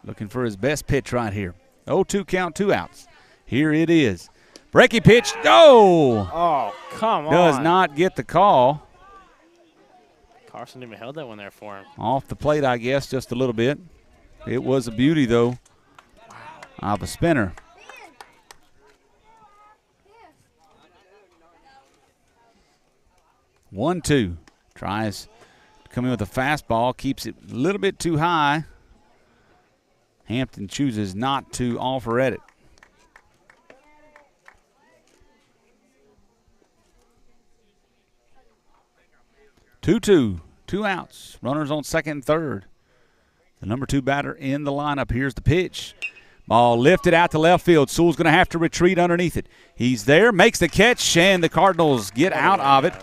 Looking for his best pitch right here. 0-2 count, 2 outs. Here it is. Breaking pitch. Oh! Oh, come on. Does not get the call. Carson even held that one there for him. Off the plate, I guess, just a little bit. It was a beauty, though, of a spinner. One, two. Tries to come in with a fastball. Keeps it a little bit too high. Hampton chooses not to offer at it. 2-2. 2 outs. Runners on second and third. The number 2 batter in the lineup. Here's the pitch. Ball lifted out to left field. Sewell's going to have to retreat underneath it. He's there, makes the catch, and the Cardinals get out of it,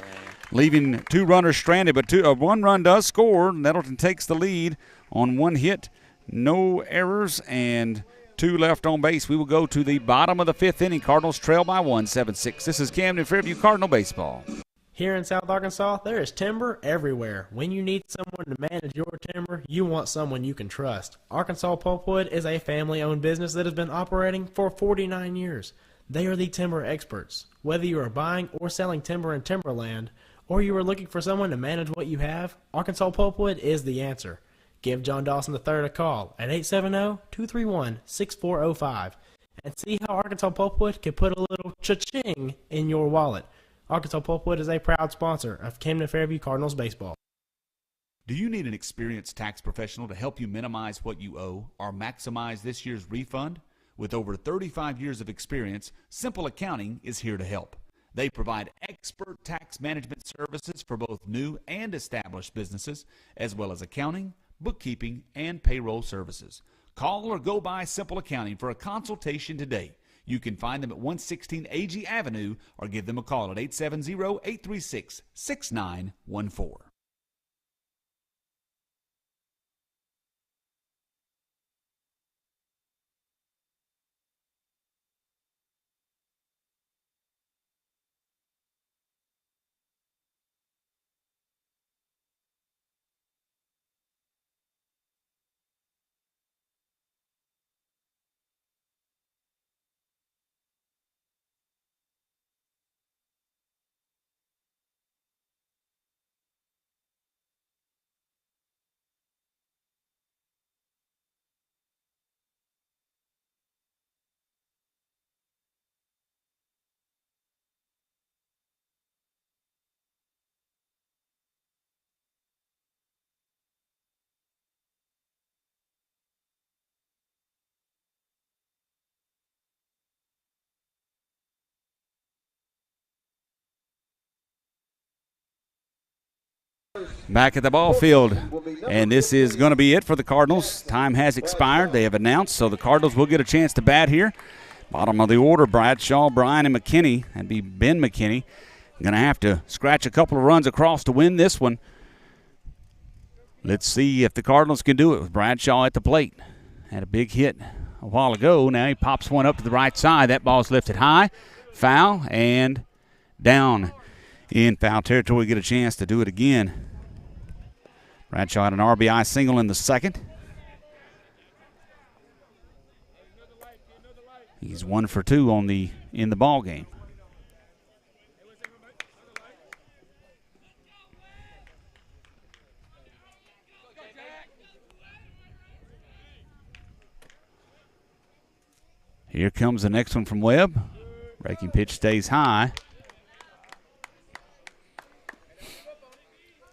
leaving 2 runners stranded. But 1 run does score. Nettleton takes the lead on 1 hit. No errors and 2 left on base. We will go to the bottom of the 5th inning. Cardinals trail by 1, 7-6. This is Camden Fairview Cardinal Baseball. Here in South Arkansas, there is timber everywhere. When you need someone to manage your timber, you want someone you can trust. Arkansas Pulpwood is a family-owned business that has been operating for 49 years. They are the timber experts. Whether you are buying or selling timber in timberland, or you are looking for someone to manage what you have, Arkansas Pulpwood is the answer. Give John Dawson III a call at 870-231-6405 and see how Arkansas Pulpwood can put a little cha-ching in your wallet. Arkansas Pulpwood is a proud sponsor of Camden Fairview Cardinals baseball. Do you need an experienced tax professional to help you minimize what you owe or maximize this year's refund? With over 35 years of experience, Simple Accounting is here to help. They provide expert tax management services for both new and established businesses, as well as accounting, bookkeeping, and payroll services. Call or go by Simple Accounting for a consultation today. You can find them at 116 AG Avenue or give them a call at 870-836-6914. Back at the ball field, and this is going to be it for the Cardinals. Time has expired. They have announced, so the Cardinals will get a chance to bat here. Bottom of the order, Bradshaw, Bryan, and McKinney. That'd be Ben McKinney. Going to have to scratch a couple of runs across to win this one. Let's see if the Cardinals can do it with Bradshaw at the plate. Had a big hit a while ago. Now he pops one up to the right side. That ball's lifted high, foul, and down in foul territory. Get a chance to do it again. Bradshaw had an RBI single in the second. He's 1 for 2 in the ball game. Here comes the next one from Webb. Breaking pitch stays high.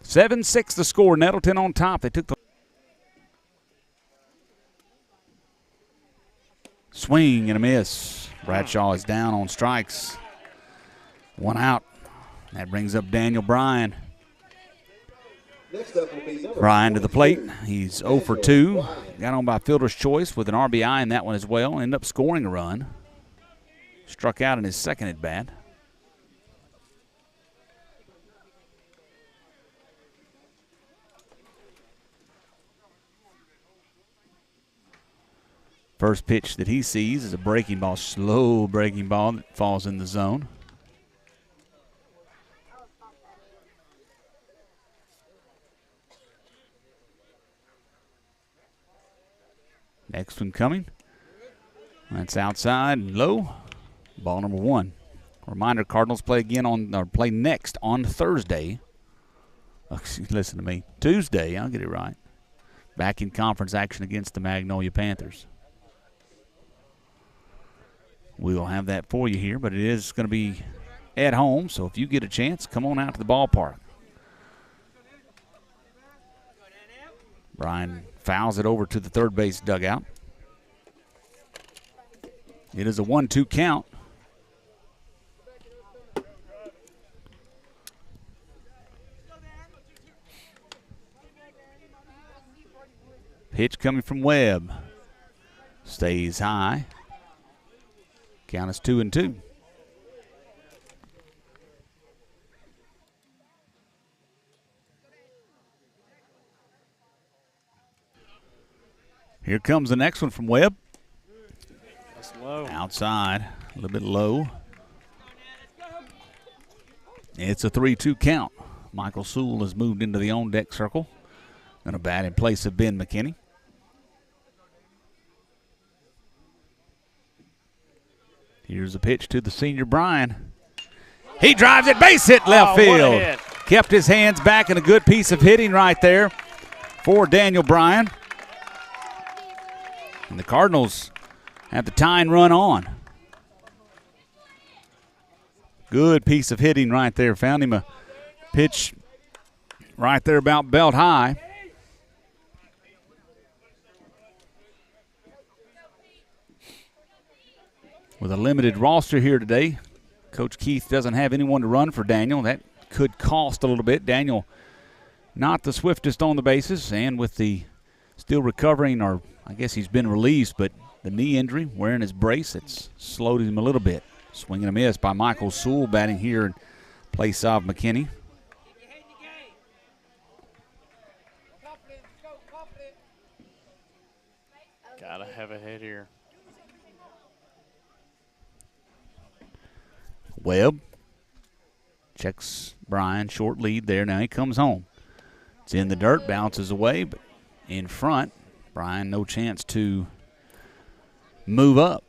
7-6 the score. Nettleton on top. They took the swing and a miss. Bradshaw is down on strikes. 1 out. That brings up Daniel Bryan. Bryan to the plate. He's 0 for 2. Got on by fielder's choice with an RBI in that one as well. Ended up scoring a run. Struck out in his second at bat. First pitch that he sees is a breaking ball, slow breaking ball that falls in the zone. Next one coming. That's outside and low. Ball number 1. Reminder: Cardinals play next on Thursday. Listen to me, Tuesday. I'll get it right. Back in conference action against the Magnolia Panthers. We will have that for you here, but it is going to be at home. So if you get a chance, come on out to the ballpark. Brian fouls it over to the third base dugout. It is a 1-2 count. Pitch coming from Webb. Stays high. Count is 2-2. Here comes the next one from Webb. That's low. Outside, a little bit low. It's a 3-2 count. Michael Sewell has moved into the on-deck circle. Going to bat in place of Ben McKinney. Here's a pitch to the senior Brian. He drives it, base hit left field. What a hit. Kept his hands back, and a good piece of hitting right there for Daniel Bryan. And the Cardinals have the tying run on. Good piece of hitting right there. Found him a pitch right there about belt high. With a limited roster here today, Coach Keith doesn't have anyone to run for Daniel. That could cost a little bit. Daniel not the swiftest on the bases, and with the still recovering, or I guess he's been released, but the knee injury, wearing his brace, it's slowed him a little bit. Swing and a miss by Michael Sewell, batting here in place of McKinney. Gotta have a hit here. Webb checks Brian, short lead there. Now he comes home. It's in the dirt, bounces away, but in front, Brian no chance to move up.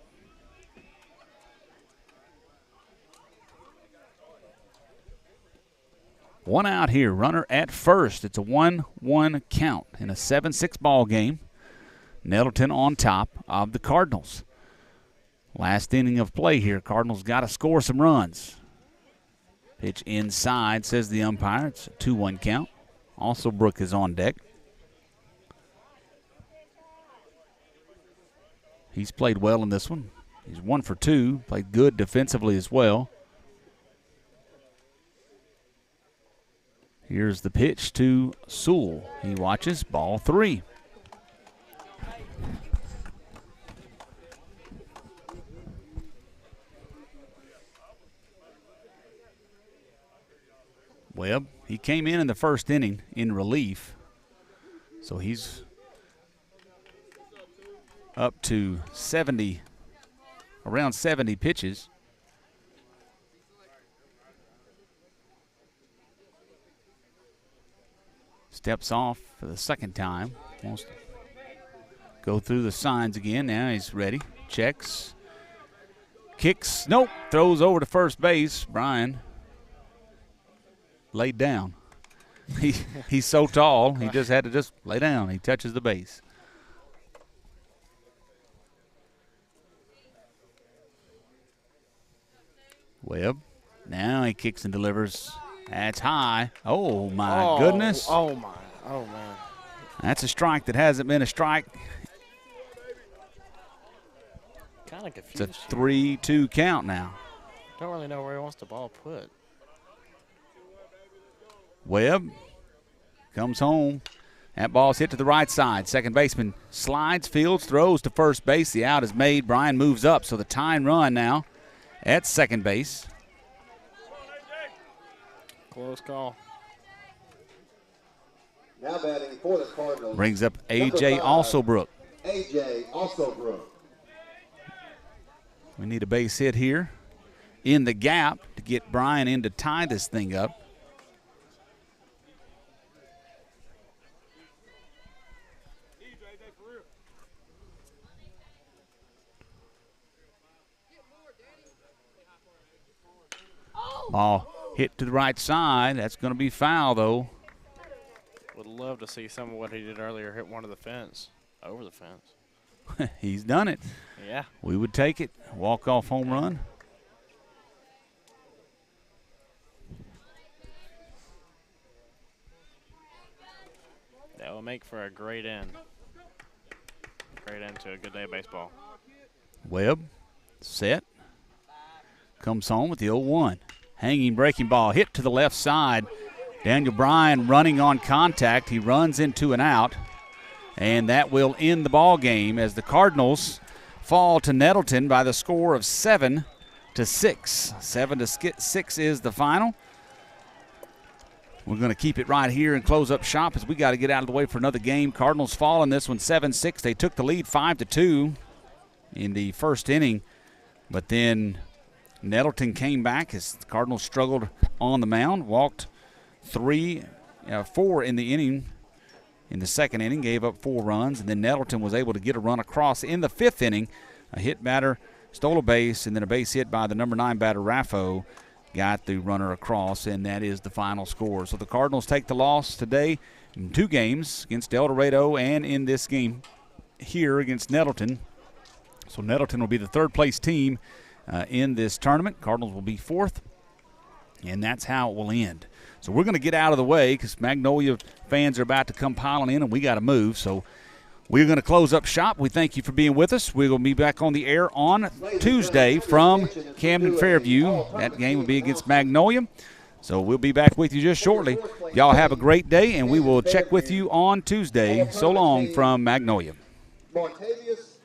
One out here, runner at first. It's a 1-1 count in a 7-6 ball game. Nettleton on top of the Cardinals. Last inning of play here. Cardinals got to score some runs. Pitch inside, says the umpire. It's a 2-1 count. Also, Brook is on deck. He's played well in this one. He's 1 for 2. Played good defensively as well. Here's the pitch to Sewell. He watches, ball 3. Webb, he came in the first inning in relief, so he's up to 70, around 70 pitches. Steps off for the second time. Wants to go through the signs again. Now he's ready. Checks. Kicks. Nope. Throws over to first base. Brian laid down. He's so tall, he just had to just lay down. He touches the base. Webb. Now he kicks and delivers. That's high. Oh, my goodness. Oh, my. Oh, man. That's a strike that hasn't been a strike. Kind of confused. It's a 3-2 count now. Don't really know where he wants the ball put. Webb comes home. That ball's hit to the right side. Second baseman slides, fields, throws to first base. The out is made. Brian moves up, so the tying run now at second base. Close call. Now batting for the Cardinals. Brings up A.J. Number 5, Alsobrook. A.J. Alsobrook. We need a base hit here in the gap to get Bryan in to tie this thing up. Ball hit to the right side. That's going to be foul, though. Would love to see some of what he did earlier, hit one of the fence, over the fence. He's done it. Yeah. We would take it. Walk-off home run. That will make for a great end. Great end to a good day of baseball. Webb, set. Comes home with the 0-1. Hanging breaking ball hit to the left side. Daniel Bryan running on contact. He runs into an out. And that will end the ball game as the Cardinals fall to Nettleton by the score of 7-6. 7-6 is the final. We're going to keep it right here and close up shop as we got to get out of the way for another game. Cardinals fall in this one 7-6. They took the lead 5-2 in the first inning, but then Nettleton came back as the Cardinals struggled on the mound, walked 4 in the inning. In the second inning, gave up 4 runs, and then Nettleton was able to get a run across in the 5th inning. A hit batter stole a base, and then a base hit by the number 9 batter, Raffo, got the runner across, and that is the final score. So the Cardinals take the loss today in 2 games against El Dorado and in this game here against Nettleton. So Nettleton will be the 3rd-place team in this tournament. Cardinals will be 4th, and that's how it will end. So we're going to get out of the way because Magnolia fans are about to come piling in, and we got to move. So we're going to close up shop. We thank you for being with us. We're going to be back on the air on Tuesday from Camden Fairview. That game will be against Magnolia. So we'll be back with you just shortly. Y'all have a great day, and we will check with you on Tuesday. So long from Magnolia. Montavious